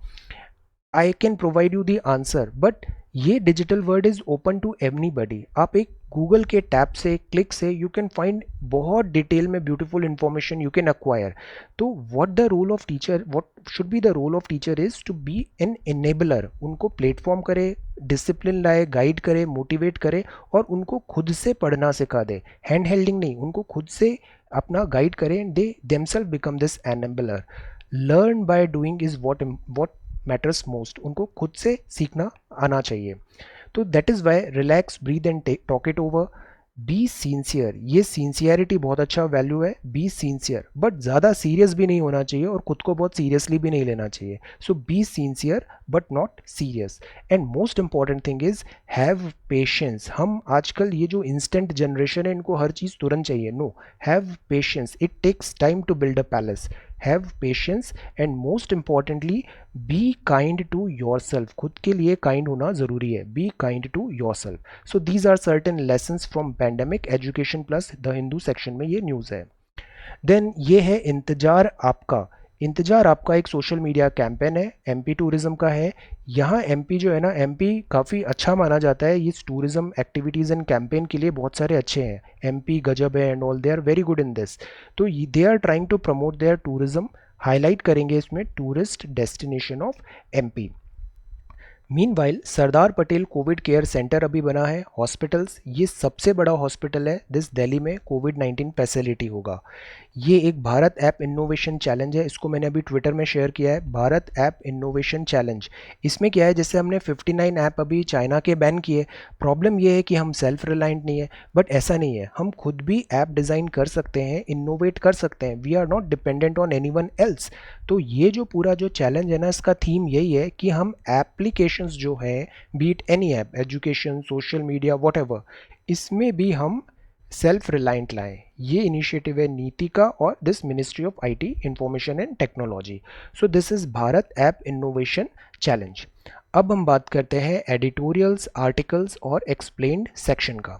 I can provide you the answer, but ये digital word is open to everybody. आप एक गूगल के टैब से, क्लिक से यू कैन फाइंड बहुत डिटेल में beautiful information you can acquire. तो what the role of teacher, what should be the role of teacher is to be an enabler. उनको platform करे, डिसिप्लिन लाए, guide करे, motivate करे और उनको खुद से पढ़ना सिखा दे. हैंड हेल्डिंग नहीं, उनको खुद से अपना गाइड करें. They themselves become this enabler. Learn by doing is what matters most. उनको खुद से सीखना आना चाहिए. तो that is why relax, breathe and talk it over. Be sincere. ये सिंसियरिटी बहुत अच्छा वैल्यू है. बी सिंसियर, बट ज़्यादा सीरियस भी नहीं होना चाहिए और खुद को बहुत सीरियसली भी नहीं लेना चाहिए. So be sincere but not serious. And most important thing is have patience. हम आजकल ये जो इंस्टेंट जनरेशन है, इनको हर चीज़ तुरंत चाहिए. No, have patience. It takes time to build a palace. Have patience and most importantly be kind to yourself. खुद के लिए काइंड होना ज़रूरी है. Be kind to yourself. So these are certain lessons from pandemic education plus the Hindu section में ये news है. Then ये है इंतजार आपका. इंतजार आपका एक सोशल मीडिया कैंपेन है, एमपी टूरिज्म का है. यहाँ एमपी जो है ना, एमपी काफ़ी अच्छा माना जाता है इस टूरिज्म एक्टिविटीज़ एंड कैंपेन के लिए. बहुत सारे अच्छे हैं. एमपी गजब है and all, they are very good in this. तो they are trying to promote their tourism. Highlight करेंगे इसमें tourist destination of MP. Meanwhile Sardar Patel covid care centre अभी बना है. हॉस्पिटल्स, ये सबसे बड़ा हॉस्पिटल है दिस दिल्ली में. कोविड 19 फैसिलिटी होगा. ये एक भारत ऐप इनोवेशन चैलेंज है. इसको मैंने अभी ट्विटर में शेयर किया है, भारत ऐप इनोवेशन चैलेंज. इसमें क्या है, जैसे हमने 59 ऐप अभी चाइना के बैन किए. प्रॉब्लम ये है कि हम सेल्फ रिलायंट नहीं है, बट ऐसा नहीं है. हम खुद भी ऐप डिज़ाइन कर सकते हैं, इनोवेट कर सकते हैं. We are not dependent on anyone else. तो ये जो पूरा जो चैलेंज है ना, इसका थीम यही है कि हम एप्लीकेशंस जो है, beat any app, education, social media, what इसमें भी हम सेल्फ रिलायंट लाएं. ये इनिशिएटिव है नीति का और this ministry of IT, information and technology. So this is Bharat app innovation challenge. अब हम बात करते हैं एडिटोरियल्स, आर्टिकल्स और एक्सप्लेन्ड सेक्शन का.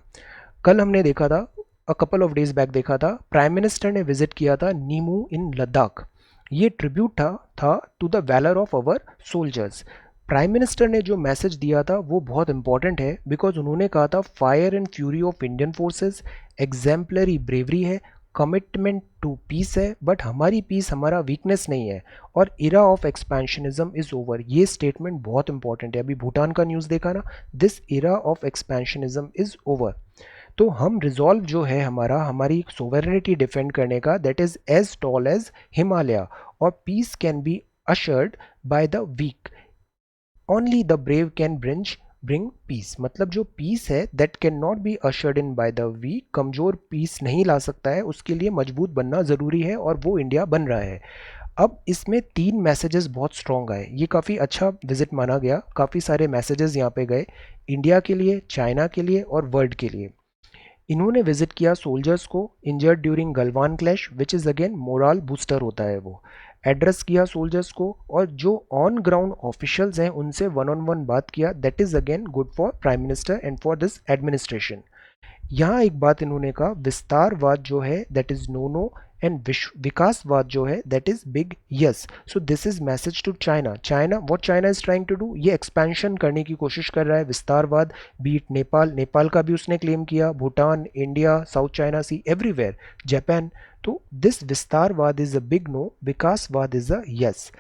कल हमने देखा था, a couple of days back देखा था, प्राइम मिनिस्टर ने विजिट किया था नीमू इन लद्दाख. ये ट्रिब्यूट था to the valour of our soldiers. Prime minister ने जो मैसेज दिया था वो बहुत इंपॉर्टेंट है, बिकॉज उन्होंने कहा था fire and fury of Indian forces, exemplary bravery है, कमिटमेंट टू पीस है, बट हमारी पीस हमारा वीकनेस नहीं है, और era of expansionism is over. ये स्टेटमेंट बहुत इंपॉर्टेंट है. अभी भूटान का न्यूज़ देखा ना, this era of expansionism is over. तो हम रिजॉल्व जो है हमारा, हमारी सोवेरेनिटी डिफेंड करने का, that is as tall as Himalaya. और peace can be ushered by the weak. Only the brave can bring peace. मतलब जो पीस है that can not be ushered in by the weak. कमज़ोर पीस नहीं ला सकता है, उसके लिए मजबूत बनना ज़रूरी है, और वो इंडिया बन रहा है. अब इसमें 3 मैसेजेस बहुत स्ट्रॉन्ग आए. ये काफ़ी अच्छा विजिट माना गया. काफ़ी सारे मैसेजेस यहाँ पे गए, इंडिया के लिए, चाइना के लिए और वर्ल्ड के लिए. इन्होंने विजिट किया सोल्जर्स को injured during Galwan clash, which is again moral booster होता है वो. एड्रेस किया सोल्जर्स को, और जो ऑन ग्राउंड ऑफिशियल्स हैं उनसे वन ऑन वन बात किया. That is again good for prime minister and for this administration. यहाँ एक बात इन्होंने कहा, विस्तारवाद जो है that is no no, and विकासवाद जो है that is big yes. So this is message to China. China, what China is trying to do, ये एक्सपेंशन करने की कोशिश कर रहा है. विस्तारवाद, बीट नेपाल, नेपाल का भी उसने क्लेम किया, Bhutan, India, South China Sea, everywhere, Japan. तो दिस विस्तारवाद इज अ बिग नो, विकासवाद इज अ यस.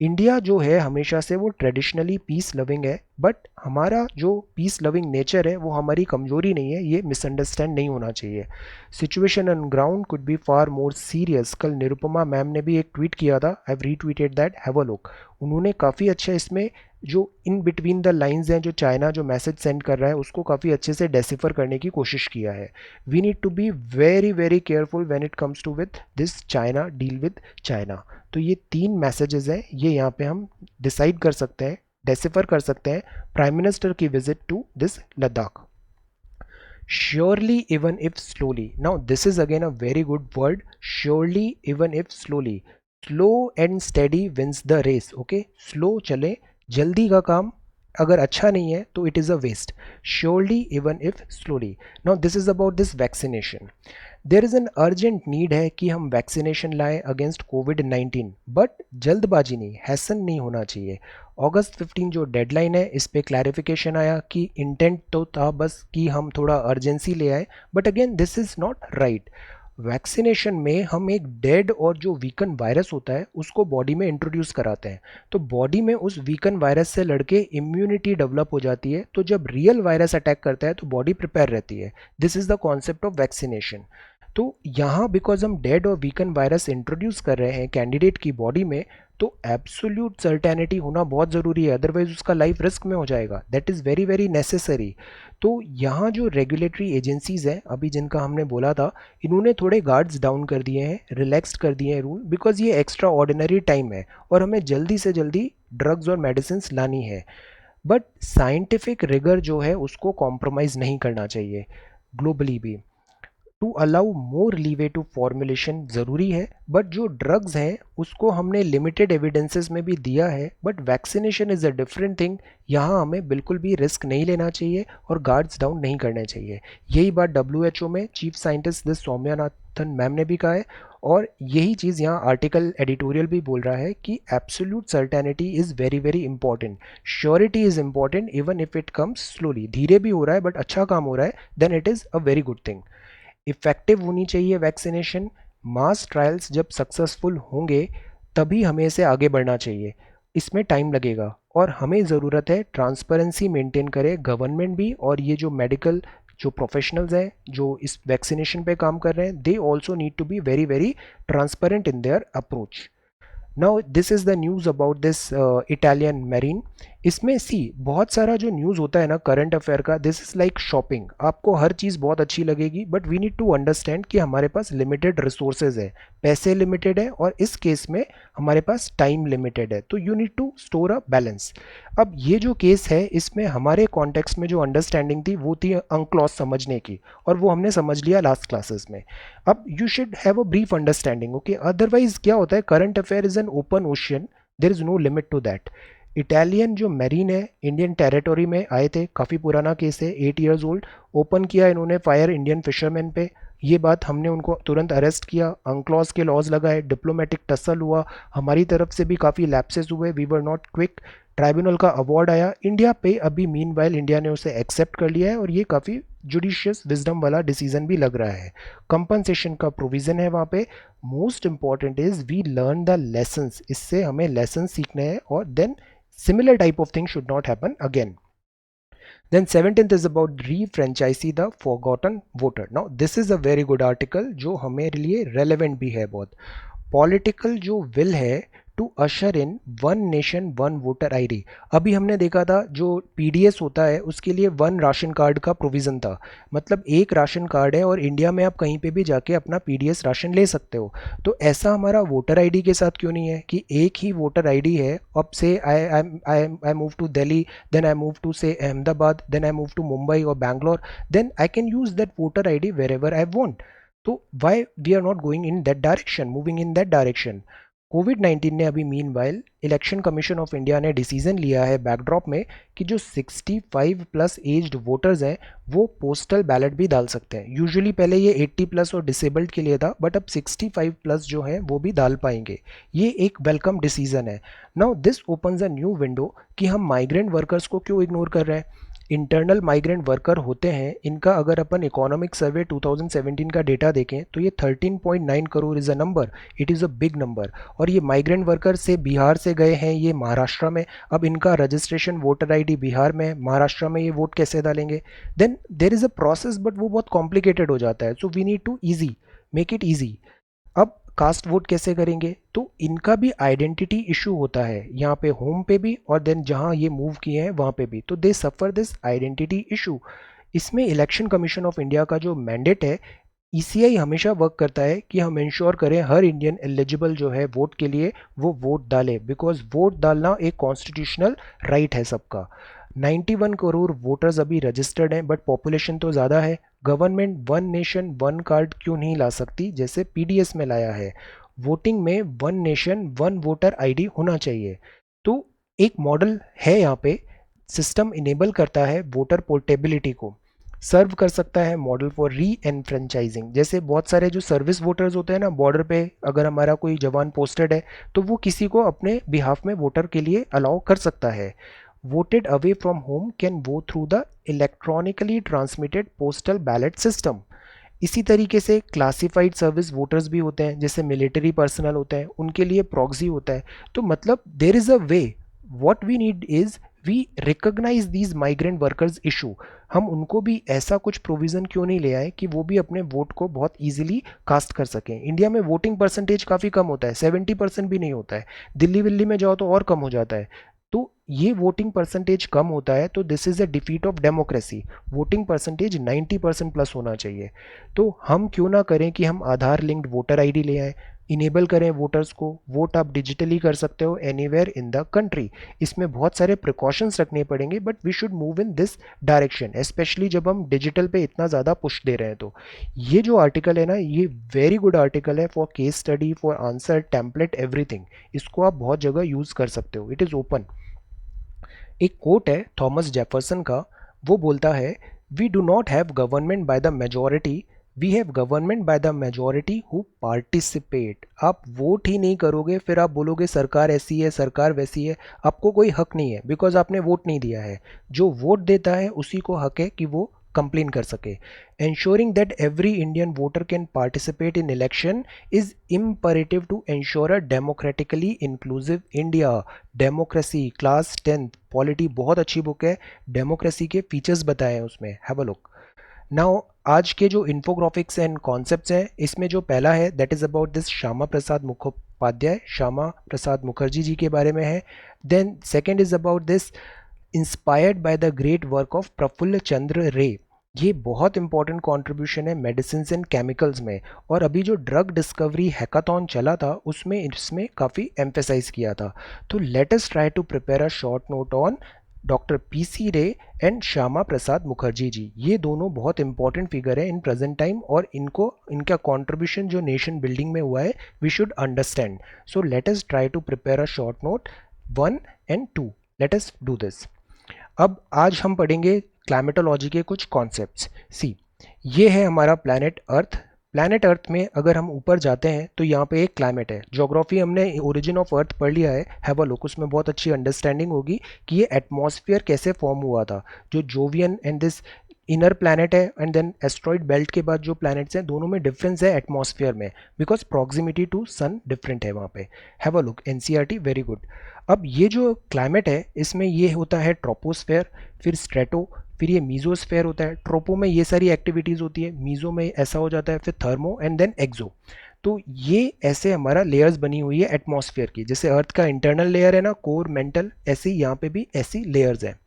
इंडिया जो है हमेशा से वो ट्रेडिशनली पीस लविंग है, बट हमारा जो पीस लविंग नेचर है वो हमारी कमजोरी नहीं है. ये मिसअंडरस्टैंड नहीं होना चाहिए. Situation on ground could be far more serious. कल निरुपमा मैम ने भी एक ट्वीट किया था, I have retweeted that, have a look. उन्होंने काफ़ी अच्छा इसमें जो इन बिटवीन द लाइंस हैं, जो चाइना जो मैसेज सेंड कर रहा है उसको काफ़ी अच्छे से डेसिफर करने की कोशिश किया है. We need to be very very careful when it comes to with this China, deal with China. तो ये 3 मैसेजेस हैं, ये यहाँ पे हम डिसाइड कर सकते हैं, डेसिफर कर सकते हैं प्राइम मिनिस्टर की visit to this Ladakh. Surely even if slowly. Now this is again a very good word. Surely even if slowly. Slow and steady wins the race. Okay, slow चले, जल्दी का काम अगर अच्छा नहीं है तो it is a waste, surely even if slowly. Now this is about this vaccination. There is an urgent need है कि हम वैक्सीनेशन लाएं अगेंस्ट कोविड-19, बट जल्दबाजी नहीं, हैसन नहीं होना चाहिए। अगस्त 15 जो डेडलाइन है, इस पे क्लैरिफिकेशन आया कि इंटेंट तो था बस कि हम थोड़ा अर्जेंसी ले आए, but again this is not right. Vaccination में हम एक डेड और जो वीकन वायरस होता है उसको बॉडी में इंट्रोड्यूस कराते हैं, तो बॉडी में उस वीकन वायरस से लड़के इम्यूनिटी डेवलप हो जाती है, तो जब रियल वायरस अटैक करता है तो बॉडी प्रिपेयर रहती है। This is the concept of vaccination. तो यहाँ बिकॉज हम डेड और वीकन वायरस इंट्रोड्यूस कर रहे हैं कैंडिडेट की बॉडी में, तो एब्सोल्यूट सर्टेनिटी होना बहुत ज़रूरी है, अदरवाइज उसका लाइफ रिस्क में हो जाएगा। That is very very necessary. तो यहाँ जो रेगुलेटरी एजेंसीज़ हैं अभी जिनका हमने बोला था, इन्होंने थोड़े गार्ड्स डाउन कर दिए हैं, रिलैक्स्ड कर दिए हैं रूल, बिकॉज ये एक्स्ट्रा ऑर्डिनरी टाइम है और हमें जल्दी से जल्दी ड्रग्स और मेडिसिन लानी है। बट साइंटिफिक रिगर जो है उसको कॉम्प्रोमाइज़ नहीं करना चाहिए ग्लोबली भी। To allow more leeway to formulation ज़रूरी है, बट जो ड्रग्स हैं उसको हमने लिमिटेड एविडेंसेस में भी दिया है, but vaccination is a different thing. यहाँ हमें बिल्कुल भी रिस्क नहीं लेना चाहिए और गार्ड्स डाउन नहीं करने चाहिए। यही बात WHO में चीफ साइंटिस्ट दिस सौम्यानाथन मैम ने भी कहा है, और यही चीज़ यहाँ आर्टिकल एडिटोरियल भी बोल रहा है कि absolute certainty is very very important, surety is important even if it comes slowly. धीरे भी हो रहा है बट अच्छा काम हो रहा है, then it is a very good thing. Effective होनी चाहिए वैक्सीनेशन। मास ट्रायल्स जब सक्सेसफुल होंगे तभी हमें इसे आगे बढ़ना चाहिए, इसमें टाइम लगेगा और हमें ज़रूरत है ट्रांसपेरेंसी मेंटेन करे गवर्नमेंट भी, और ये जो मेडिकल जो प्रोफेशनल्स हैं जो इस वैक्सीनेशन पे काम कर रहे हैं, they also need to be very very transparent in their approach. Now this is the news about this Italian marine. इसमें सी बहुत सारा जो न्यूज़ होता है ना करंट अफेयर का, दिस इज़ लाइक शॉपिंग। आपको हर चीज़ बहुत अच्छी लगेगी, but we need to understand कि हमारे पास लिमिटेड रिसोर्सेज है, पैसे लिमिटेड है, और इस केस में हमारे पास टाइम लिमिटेड है, तो you need to store a balance. अब ये जो केस है इसमें हमारे कॉन्टेक्स्ट में जो अंडरस्टैंडिंग थी वो थी अंक्लॉज समझने की, और वो हमने समझ लिया लास्ट क्लासेस में। अब you should have a brief understanding, okay. Otherwise क्या होता है, current affair is an open ocean, there is no limit to that. Italian जो मैरीन है इंडियन टेरिटोरी में आए थे, काफ़ी पुराना केस है, 8 years ओल्ड। ओपन किया इन्होंने फायर इंडियन फिशरमैन पे, ये बात हमने उनको तुरंत अरेस्ट किया, अंक्लॉज के लॉज लगाए, डिप्लोमेटिक टसल हुआ, हमारी तरफ से भी काफ़ी लैप्सेस हुए, we were not quick. Tribunal का अवार्ड आया इंडिया पे, अभी मीनवाइल इंडिया ने उसे एक्सेप्ट कर लिया है और ये काफ़ी जुडिशियस विजडम वाला डिसीजन भी लग रहा है। कंपनसेशन का प्रोविज़न है वहाँ पे। Most important is we learn the lessons, इससे हमें लेसन सीखने हैं, और then similar type of thing should not happen again. Then 17th is about refranchisee the forgotten voter. Now this is a very good article जो हमारे लिए relevant भी है बहुत। पॉलिटिकल जो विल है to usher in one nation one voter ID. अभी हमने देखा था जो पीडीएस होता है उसके लिए वन राशन कार्ड का प्रोविज़न था, मतलब एक राशन कार्ड है और इंडिया में आप कहीं पे भी जाके अपना पीडीएस राशन ले सकते हो। तो ऐसा हमारा वोटर आईडी के साथ क्यों नहीं है कि एक ही वोटर आईडी है। अब से I move to Delhi, then I move to से Ahmedabad, then I move to Mumbai और Bangalore, then I can use that voter ID wherever I want. तो why we are not going in that direction, moving in that direction. कोविड-19 ने अभी meanwhile election commission of India ने decision लिया है backdrop में कि जो 65 प्लस एज्ड वोटर्स हैं वो पोस्टल बैलेट भी डाल सकते हैं। यूजुअली पहले ये 80 प्लस और डिसेबल्ड के लिए था, बट अब 65 प्लस जो हैं वो भी डाल पाएंगे। ये एक वेलकम डिसीजन है। Now this opens a new window कि हम माइग्रेंट वर्कर्स को क्यों इग्नोर कर रहे हैं। इंटरनल माइग्रेंट वर्कर होते हैं, इनका अगर अपन इकोनॉमिक सर्वे 2017 का डेटा देखें तो ये 13.9 crore is a number, it is a big number. और ये माइग्रेंट वर्कर से बिहार से गए हैं, ये महाराष्ट्र में, अब इनका रजिस्ट्रेशन वोटर आईडी बिहार में, महाराष्ट्र में ये वोट कैसे डालेंगे। Then there is a process, but वो बहुत कॉम्प्लिकेटेड हो जाता है, so we need to easy make it easy. अब कास्ट वोट कैसे करेंगे, तो इनका भी आइडेंटिटी इशू होता है यहाँ पे, होम पे भी और देन जहाँ ये मूव किए हैं वहाँ पे भी, तो दे सफ़र दिस आइडेंटिटी इशू। इसमें इलेक्शन कमीशन ऑफ इंडिया का जो मैंडेट है, ईसीआई हमेशा वर्क करता है कि हम इंश्योर करें हर इंडियन एलिजिबल जो है वोट के लिए वो वोट डाले, बिकॉज वोट डालना एक कॉन्स्टिट्यूशनल राइट है सबका। 91 करोड़ वोटर्स अभी रजिस्टर्ड हैं, बट पॉपुलेशन तो ज़्यादा है। Government one nation one card क्यों नहीं ला सकती जैसे पीडीएस में लाया है। वोटिंग में one nation one voter ID होना चाहिए। तो एक मॉडल है यहाँ पे, सिस्टम इनेबल करता है वोटर पोर्टेबिलिटी को, सर्व कर सकता है मॉडल फॉर री एनफ्रेंचाइजिंग। जैसे बहुत सारे जो सर्विस वोटर्स होते हैं ना, बॉर्डर पे अगर हमारा कोई जवान पोस्टेड है तो वो किसी को अपने बिहाफ में वोटर के लिए अलाउ कर सकता है। Voted away from home can vote through the electronically transmitted postal ballot system. इसी तरीके से क्लासिफाइड सर्विस वोटर्स भी होते हैं, जैसे मिलिट्री पर्सनल होते हैं, उनके लिए प्रॉक्सी होता है। तो मतलब there is a way, what we need is we recognize these migrant workers issue. हम उनको भी ऐसा कुछ प्रोविज़न क्यों नहीं ले आए कि वो भी अपने वोट को बहुत ईजिली कास्ट कर सकें। इंडिया में वोटिंग परसेंटेज काफ़ी कम होता है, 70% भी नहीं होता है। दिल्ली विल्ली में जाओ तो और कम हो जाता है। तो ये वोटिंग परसेंटेज कम होता है, तो this is a defeat of democracy. Voting percentage 90% plus होना चाहिए। तो हम क्यों ना करें कि हम आधार लिंक्ड वोटर आईडी ले आएँ, इनेबल करें वोटर्स को। वोट आप डिजिटली कर सकते हो एनीवेयर इन द कंट्री। इसमें बहुत सारे प्रिकॉशंस रखने पड़ेंगे, but we should move in this direction, specially जब हम डिजिटल पे इतना ज़्यादा पुश दे रहे हैं। तो ये जो आर्टिकल है ना, ये वेरी गुड आर्टिकल है for case study, for answer template, everything. इसको आप बहुत जगह यूज़ कर सकते हो, इट इज़ ओपन। एक कोट है थॉमस जेफरसन का, वो बोलता है, we do not have government by the majority, we have government by the majority who participate. आप वोट ही नहीं करोगे फिर आप बोलोगे सरकार ऐसी है सरकार वैसी है, आपको कोई हक नहीं है, बिकॉज आपने वोट नहीं दिया है। जो वोट देता है उसी को हक है कि वो कंप्लेन कर सके। ensuring that every Indian voter can participate in election is imperative to ensure a democratically inclusive India। Democracy class 10th polity बहुत अच्छी बुक है, डेमोक्रेसी के फीचर्स बताए हैं उसमें, हैव अ लुक। नाउ आज के जो इन्फोग्राफिक्स एंड कॉन्सेप्ट्स हैं, इसमें जो पहला है that is about this Shyama Prasad Mukhopadhyay, Shyama Prasad Mukherjee ji के बारे में है। Then second is about this inspired by the great work of Prafulla Chandra Ray. ये बहुत इंपॉर्टेंट कंट्रीब्यूशन है मेडिसिन एंड केमिकल्स में, और अभी जो ड्रग डिस्कवरी हैकाथॉन चला था उसमें इसमें काफ़ी एम्फेसाइज किया था। तो let us try to prepare a short note on doctor P C Ray and Shyama Prasad Mukherjee ji. ये दोनों बहुत इंपॉर्टेंट फिगर है इन प्रेजेंट टाइम, और इनको इनका कंट्रीब्यूशन जो नेशन बिल्डिंग में हुआ है we should understand. So let us try to prepare a short note 1 and 2। Let us do this. अब आज हम पढ़ेंगे क्लाइमेटोलॉजी के कुछ कॉन्सेप्ट्स। सी, ये है हमारा प्लैनेट अर्थ। प्लैनेट अर्थ में अगर हम ऊपर जाते हैं तो यहाँ पे एक क्लाइमेट है। ज्योग्राफी हमने ओरिजिन ऑफ अर्थ पढ़ लिया है, हैव अ लुक, उसमें बहुत अच्छी अंडरस्टैंडिंग होगी कि ये एटमॉस्फेयर कैसे फॉर्म हुआ था। जो Jovian and this inner planet है एंड देन एस्ट्रॉइड बेल्ट के बाद जो प्लैनेट्स हैं दोनों में डिफरेंस है एटमॉस्फेयर में, because proximity to sun different है वहाँ पे। Have a look, NCERT very good. अब ये जो क्लाइमेट है इसमें ये होता है ट्रोपोस्फेयर, फिर स्ट्रेटो, फिर ये मीजोस्फेयर होता है। ट्रोपो में ये सारी एक्टिविटीज़ होती है, मीजो में ऐसा हो जाता है, फिर थर्मो एंड देन एक्सो। तो ये ऐसे हमारा लेयर्स बनी हुई है एटमॉस्फेयर की, जैसे अर्थ का इंटरनल लेयर है ना, कोर मेंटल, ऐसे ही यहाँ पे भी ऐसी लेयर्स हैं।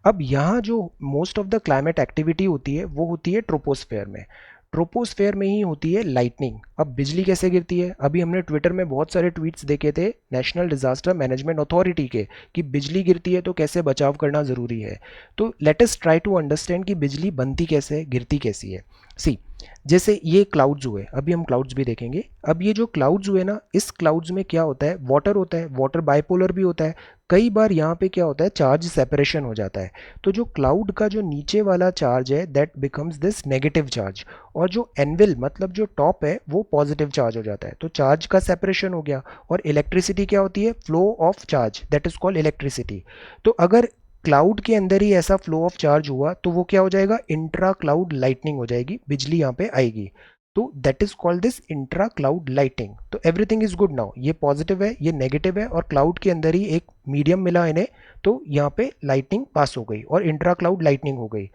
अब यहाँ जो most of the climate activity होती है वो होती है ट्रोपोस्फेयर में। ट्रोपोस्फेयर में ही होती है लाइटनिंग। अब बिजली कैसे गिरती है, अभी हमने ट्विटर में बहुत सारे ट्वीट्स देखे थे नेशनल डिजास्टर मैनेजमेंट अथॉरिटी के, कि बिजली गिरती है तो कैसे बचाव करना ज़रूरी है। तो let us try to understand कि बिजली बनती कैसे है, गिरती कैसी है। सी, जैसे ये क्लाउड्स हुए, अभी हम क्लाउड्स भी देखेंगे। अब ये जो क्लाउड्स हुए ना, इस क्लाउड्स में क्या होता है, वाटर होता है, वाटर बाइपोलर भी होता है। कई बार यहाँ पे क्या होता है, चार्ज सेपरेशन हो जाता है। तो जो क्लाउड का जो नीचे वाला चार्ज है that becomes this negative charge, और जो एनविल मतलब जो टॉप है वो पॉजिटिव चार्ज हो जाता है। तो चार्ज का सेपरेशन हो गया। और इलेक्ट्रिसिटी क्या होती है, flow of charge, that is called electricity. तो अगर क्लाउड के अंदर ही ऐसा फ्लो ऑफ चार्ज हुआ तो वो क्या हो जाएगा, इंट्रा क्लाउड लाइटनिंग हो जाएगी, बिजली यहाँ पे आएगी। तो that is called this intra cloud lighting. तो एवरीथिंग इज गुड नाउ, ये पॉजिटिव है ये नेगेटिव है, और क्लाउड के अंदर ही एक मीडियम मिला इन्हें, तो यहाँ पे लाइटनिंग पास हो गई और इंट्रा क्लाउड लाइटनिंग हो गई।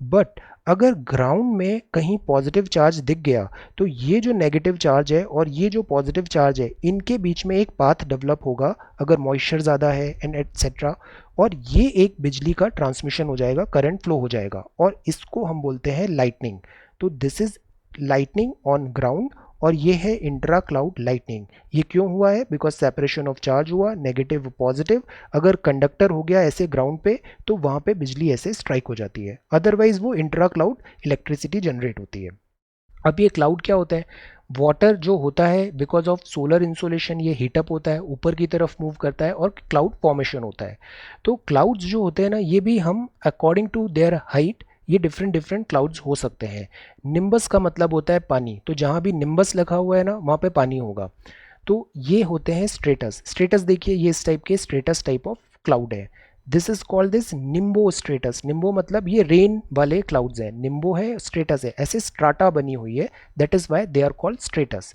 बट अगर ग्राउंड में कहीं पॉजिटिव चार्ज दिख गया तो ये जो नेगेटिव चार्ज है और ये जो पॉजिटिव चार्ज है इनके बीच में एक पाथ डेवलप होगा, अगर मॉइस्चर ज़्यादा है एंड एटसेट्रा, और ये एक बिजली का ट्रांसमिशन हो जाएगा, करंट फ्लो हो जाएगा, और इसको हम बोलते हैं लाइटनिंग। तो this is lightning on ground, और ये है इंट्रा क्लाउड लाइटनिंग। ये क्यों हुआ है, बिकॉज सेपरेशन ऑफ चार्ज हुआ, नेगेटिव पॉजिटिव। अगर कंडक्टर हो गया ऐसे ग्राउंड पे तो वहाँ पे बिजली ऐसे स्ट्राइक हो जाती है, अदरवाइज वो इंट्रा क्लाउड इलेक्ट्रिसिटी जनरेट होती है। अब ये क्लाउड क्या होता है, वाटर जो होता है बिकॉज ऑफ सोलर इंसोलेशन ये हीटअप होता है, ऊपर की तरफ मूव करता है और क्लाउड फॉर्मेशन होता है। तो क्लाउड्स जो होते हैं ना, ये भी हम अकॉर्डिंग टू देयर हाइट ये डिफरेंट डिफरेंट क्लाउड्स हो सकते हैं। निम्बस का मतलब होता है पानी, तो जहाँ भी निम्बस लगा हुआ है ना वहाँ पे पानी होगा। तो ये होते हैं स्ट्रेटस। स्ट्रेटस देखिए ये इस टाइप के स्ट्रेटस टाइप ऑफ क्लाउड है। This is called this nimbostratus. Nimbo मतलब ये रेन वाले क्लाउड्स हैं, निम्बो है स्ट्रेटस है, ऐसे स्ट्राटा बनी हुई है, that is why they are called stratus.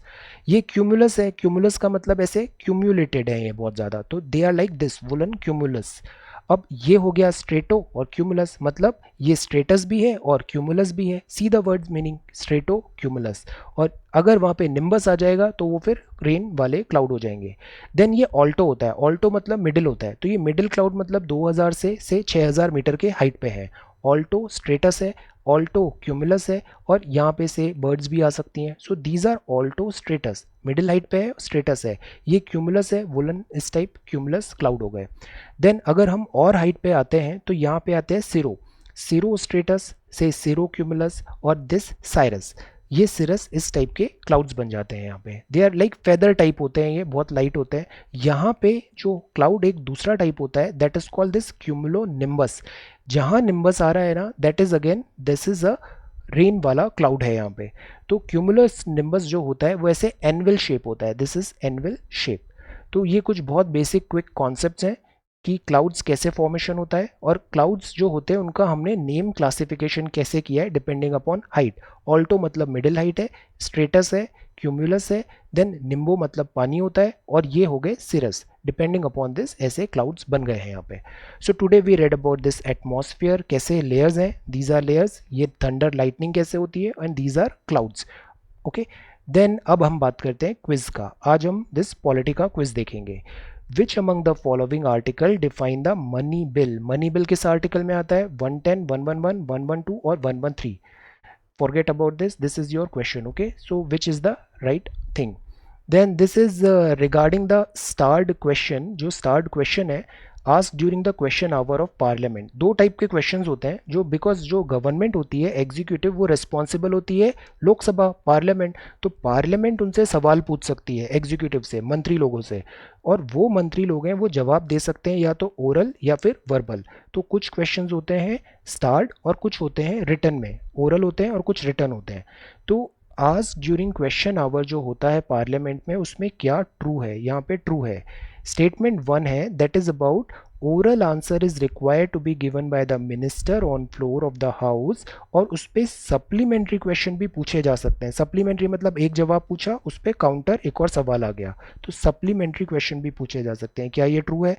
ये क्यूमुलस है, क्यूमुलस का मतलब ऐसे क्यूम्यूलेटेड है ये बहुत ज़्यादा, तो they are like this woollen cumulus. अब ये हो गया स्ट्रेटो और क्यूमुलस, मतलब ये स्ट्रेटस भी है और क्यूमुलस भी है, see the word meaning strato cumulus. और अगर वहाँ पे निम्बस आ जाएगा तो वो फिर रेन वाले क्लाउड हो जाएंगे। देन ये ऑल्टो होता है, ऑल्टो मतलब मिडिल होता है, तो ये मिडिल क्लाउड मतलब 2000 से 6000 मीटर के हाइट पे है। ऑल्टो स्ट्रेटस है, ऑल्टो क्यूमुलस है, और यहाँ पे से बर्ड्स भी आ सकती हैं। So these are altostratus, middle height पे है, स्ट्रेटस है। ये क्यूमुलस है, वुलन इस टाइप क्यूमुलस क्लाउड हो गए। देन अगर हम और हाइट पे आते हैं तो यहाँ पे आते हैं सिरो, सिरो स्ट्रेटस से सिरो क्यूमुलस और दिस साइरस। ये सिरस इस टाइप के क्लाउड्स बन जाते हैं। यहाँ पे they are like feather type होते हैं, ये बहुत लाइट होते हैं। यहाँ पे जो क्लाउड एक दूसरा टाइप होता है that is called this cumulo nimbus. जहाँ निम्बस आ रहा है ना that is again this is a rain वाला क्लाउड है यहाँ पे। तो क्यूमुलस निम्बस जो होता है वो ऐसे एनविल शेप होता है, दिस इज एनविल शेप। तो ये कुछ बहुत बेसिक क्विक कॉन्सेप्ट्स हैं कि क्लाउड्स कैसे फॉर्मेशन होता है, और क्लाउड्स जो होते हैं उनका हमने नेम क्लासिफिकेशन कैसे किया है डिपेंडिंग अपॉन हाइट। ऑल्टो मतलब मिडिल हाइट है, स्ट्रेटस है, क्यूमुलस है, देन निम्बो मतलब पानी होता है, और ये हो गए सिरस। डिपेंडिंग अपॉन दिस ऐसे क्लाउड्स बन गए हैं यहाँ पे। So today we read about this atmosphere, कैसे लेयर्स हैं, दीज आर लेयर्स, ये थंडर लाइटनिंग कैसे होती है, and these are clouds. Okay, then अब हम बात करते हैं क्विज का। आज हम दिस पॉलिटी का क्विज देखेंगे। Which among the following article define the money bill. Money bill किस आर्टिकल में आता है, 110, 111, 112 और 113। forget about this is your question, okay? So which is the right thing? Then this is regarding the starred question। जो starred question है, asked during the question hour of parliament। दो type के questions होते हैं, जो because जो government होती है एग्जीक्यूटिव वो रिस्पॉन्सिबल होती है लोकसभा पार्लियामेंट, तो पार्लियामेंट उनसे सवाल पूछ सकती है एग्जीक्यूटिव से, मंत्री लोगों से, और वो मंत्री लोग हैं वो जवाब दे सकते हैं या तो ओरल या फिर वर्बल। तो कुछ क्वेश्चंस होते हैं स्टार्ड और कुछ होते हैं रिटर्न में, ओरल होते हैं और कुछ रिटर्न होते हैं। तो आज ड्यूरिंग क्वेश्चन आवर जो होता है पार्लियामेंट में उसमें क्या ट्रू है, यहाँ पे ट्रू है। स्टेटमेंट 1 है that is about oral answer is required to be given by the minister on floor of the house, और उस पर सप्लीमेंट्री क्वेश्चन भी पूछे जा सकते हैं। सप्लीमेंट्री मतलब एक जवाब पूछा उस पर काउंटर एक और सवाल आ गया, तो सप्लीमेंट्री क्वेश्चन भी पूछे जा सकते हैं। क्या ये ट्रू है?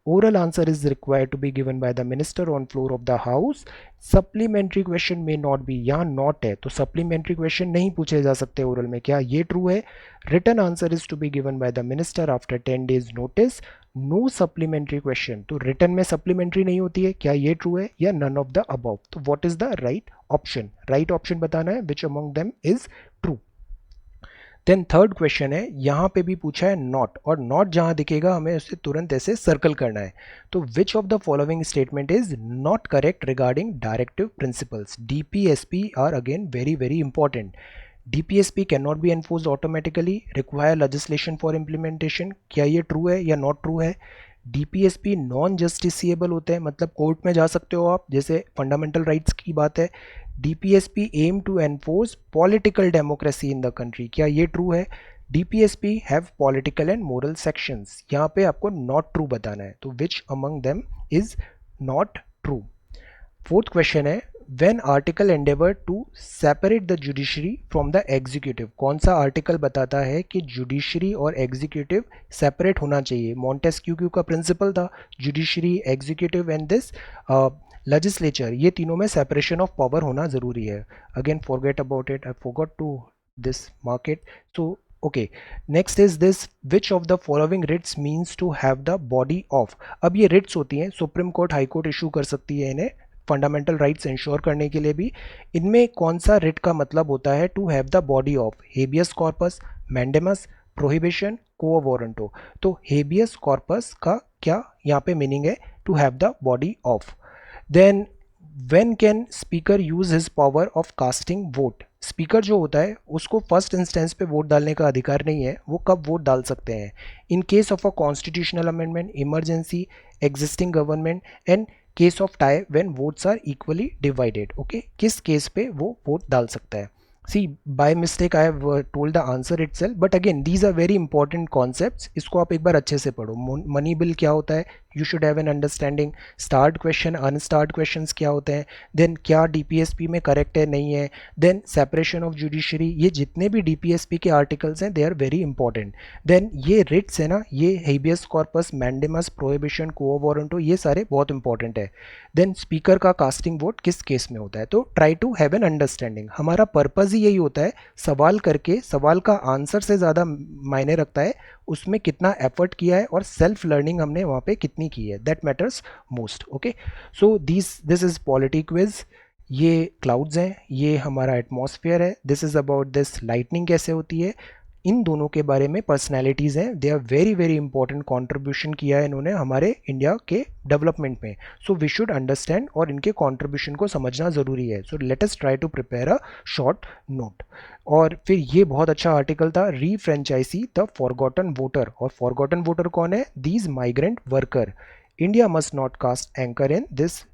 Oral answer is required to be given by the minister on floor of the house, supplementary question में नॉट बी, यहाँ नॉट है तो सप्लीमेंट्री क्वेश्चन नहीं पूछे जा सकते ओरल में। क्या ये ट्रू है? Written answer is to be given by the minister after 10 days notice, no supplementary question, तो रिटन में सप्लीमेंट्री नहीं होती है। क्या ये ट्रू है या नन ऑफ द अबव? तो what is the right option? Right option बताना है which among them is true. Then third question है, यहाँ पे भी पूछा है नॉट, और नॉट जहाँ दिखेगा हमें उसे तुरंत ऐसे सर्कल करना है। तो which of the following statement is not correct regarding directive principles. DPSP are again very very important. DPSP cannot be enforced automatically, require legislation for implementation। क्या ये ट्रू है या नॉट ट्रू है? DPSP नॉन जस्टिसिएबल होते हैं, मतलब court में जा सकते हो आप, जैसे फंडामेंटल राइट्स की बात है। DPSP aim to enforce political democracy in the country. क्या ये ट्रू है? DPSP have political and moral sections. यहाँ पे आपको नॉट ट्रू बताना है, तो which among them is not true. Fourth question है, when article endeavour to separate the judiciary from the executive. कौन सा आर्टिकल बताता है कि जुडिशरी और एग्जीक्यूटिव सेपरेट होना चाहिए? मॉन्टेस्क्यू का प्रिंसिपल था, judiciary, executive and this legislature, ये तीनों में सेपरेशन ऑफ पावर होना जरूरी है। Again forget about it, I forgot to this market. So okay, next is this, which of the following writs means to have the body of. अब ये writs होती हैं, supreme court, high court issue कर सकती है इन्हें fundamental rights ensure करने के लिए भी। इनमें कौन सा रिट का मतलब होता है to have the body of? Habeas corpus, mandamus, prohibition, quo warranto. तो हेबियस कॉर्पस का क्या यहाँ पे मीनिंग है? To have the body of. Then when can speaker use his power of casting vote? Speaker जो होता है उसको फर्स्ट इंस्टेंस पे वोट डालने का अधिकार नहीं है, वो कब वोट डाल सकते हैं? In case of a constitutional amendment, emergency, existing government and case of tie when votes are equally divided. Okay, किस केस पे वो वोट डाल सकता है? See, by mistake I have told the answer itself, but again these are very important concepts, इसको आप एक बार अच्छे से पढ़ो। मनी बिल क्या होता है, you should have an understanding. Start question, unstarred questions क्या होते हैं, देन क्या डीपीएसपी में करेक्ट है नहीं है, देन सेपरेशन ऑफ जुडिशरी, ये जितने भी डीपीएसपी के आर्टिकल्स हैं they are very important. Then ये रिट्स है ना, ये habeas corpus, mandamus, prohibition, quo warranto, ये सारे बहुत इंपॉर्टेंट है। देन स्पीकर का कास्टिंग वोट किस केस में होता है, तो try to have an understanding. हमारा पर्पज ही यही होता है, सवाल करके सवाल का आंसर से ज़्यादा मायने रखता है उसमें कितना एफर्ट किया है और सेल्फ लर्निंग हमने वहाँ पे कितनी की है, that matters most. Okay, so this is polity quiz. ये क्लाउड्स हैं, ये हमारा एटमॉस्फेयर है, this is about this lightning कैसे होती है। इन दोनों के बारे में पर्सनैलिटीज़ हैं, they are very very important, contribution किया है इन्होंने हमारे इंडिया के डेवलपमेंट में। सो वी शुड अंडरस्टैंड और इनके कॉन्ट्रीब्यूशन को समझना ज़रूरी है। So let us try to prepare a short note. और फिर ये बहुत अच्छा आर्टिकल था, re franchise the forgotten voter. और फॉरगॉटन वोटर कौन है? These migrant worker. India must not cast anchor in this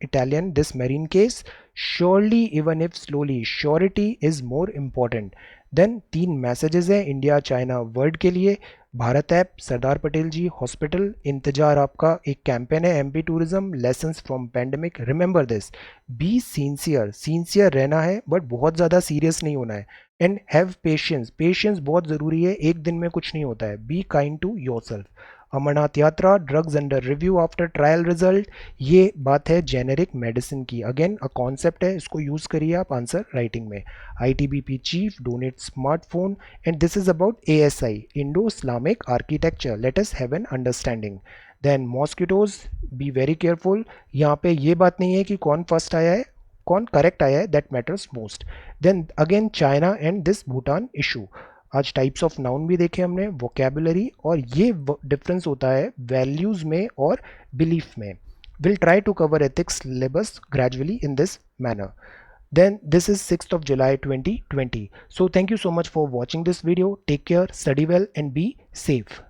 Italian this marine case, surely even if slowly, surety is more important। Then 3 messages हैं India China world के लिए। Bharat app, Sardar Patel ji hospital, इंतजार आपका एक campaign है, MP tourism, lessons from pandemic. Remember this, be sincere, sincere रहना है but बहुत ज़्यादा सीरियस नहीं होना है। एंड हैव पेशेंस, पेशेंस बहुत ज़रूरी है, एक दिन में कुछ नहीं होता है। Be kind to yourself. Amarnath Yatra, drugs under review after trial result, ये बात है जेनेरिक मेडिसिन की। अगेन अ कॉन्सेप्ट है, इसको यूज़ करिए आप आंसर राइटिंग में। ITBP chief donate smartphone and this is about ASI, Indo Islamic architecture, let us have an understanding. Then mosquitoes, be very careful. यहाँ पे ये बात नहीं है कि कौन फर्स्ट आया है, कौन करेक्ट आया है, that matters most. Then again China and this Bhutan issue. आज टाइप्स ऑफ नाउन भी देखे हमने, वोकेबुलरी, और ये डिफरेंस होता है वैल्यूज़ में और बिलीफ में। Will try to cover ethics syllabus gradually in this manner. Then this is 6th of July 2020. So thank you so much for watching this video. Take care, study well and be safe.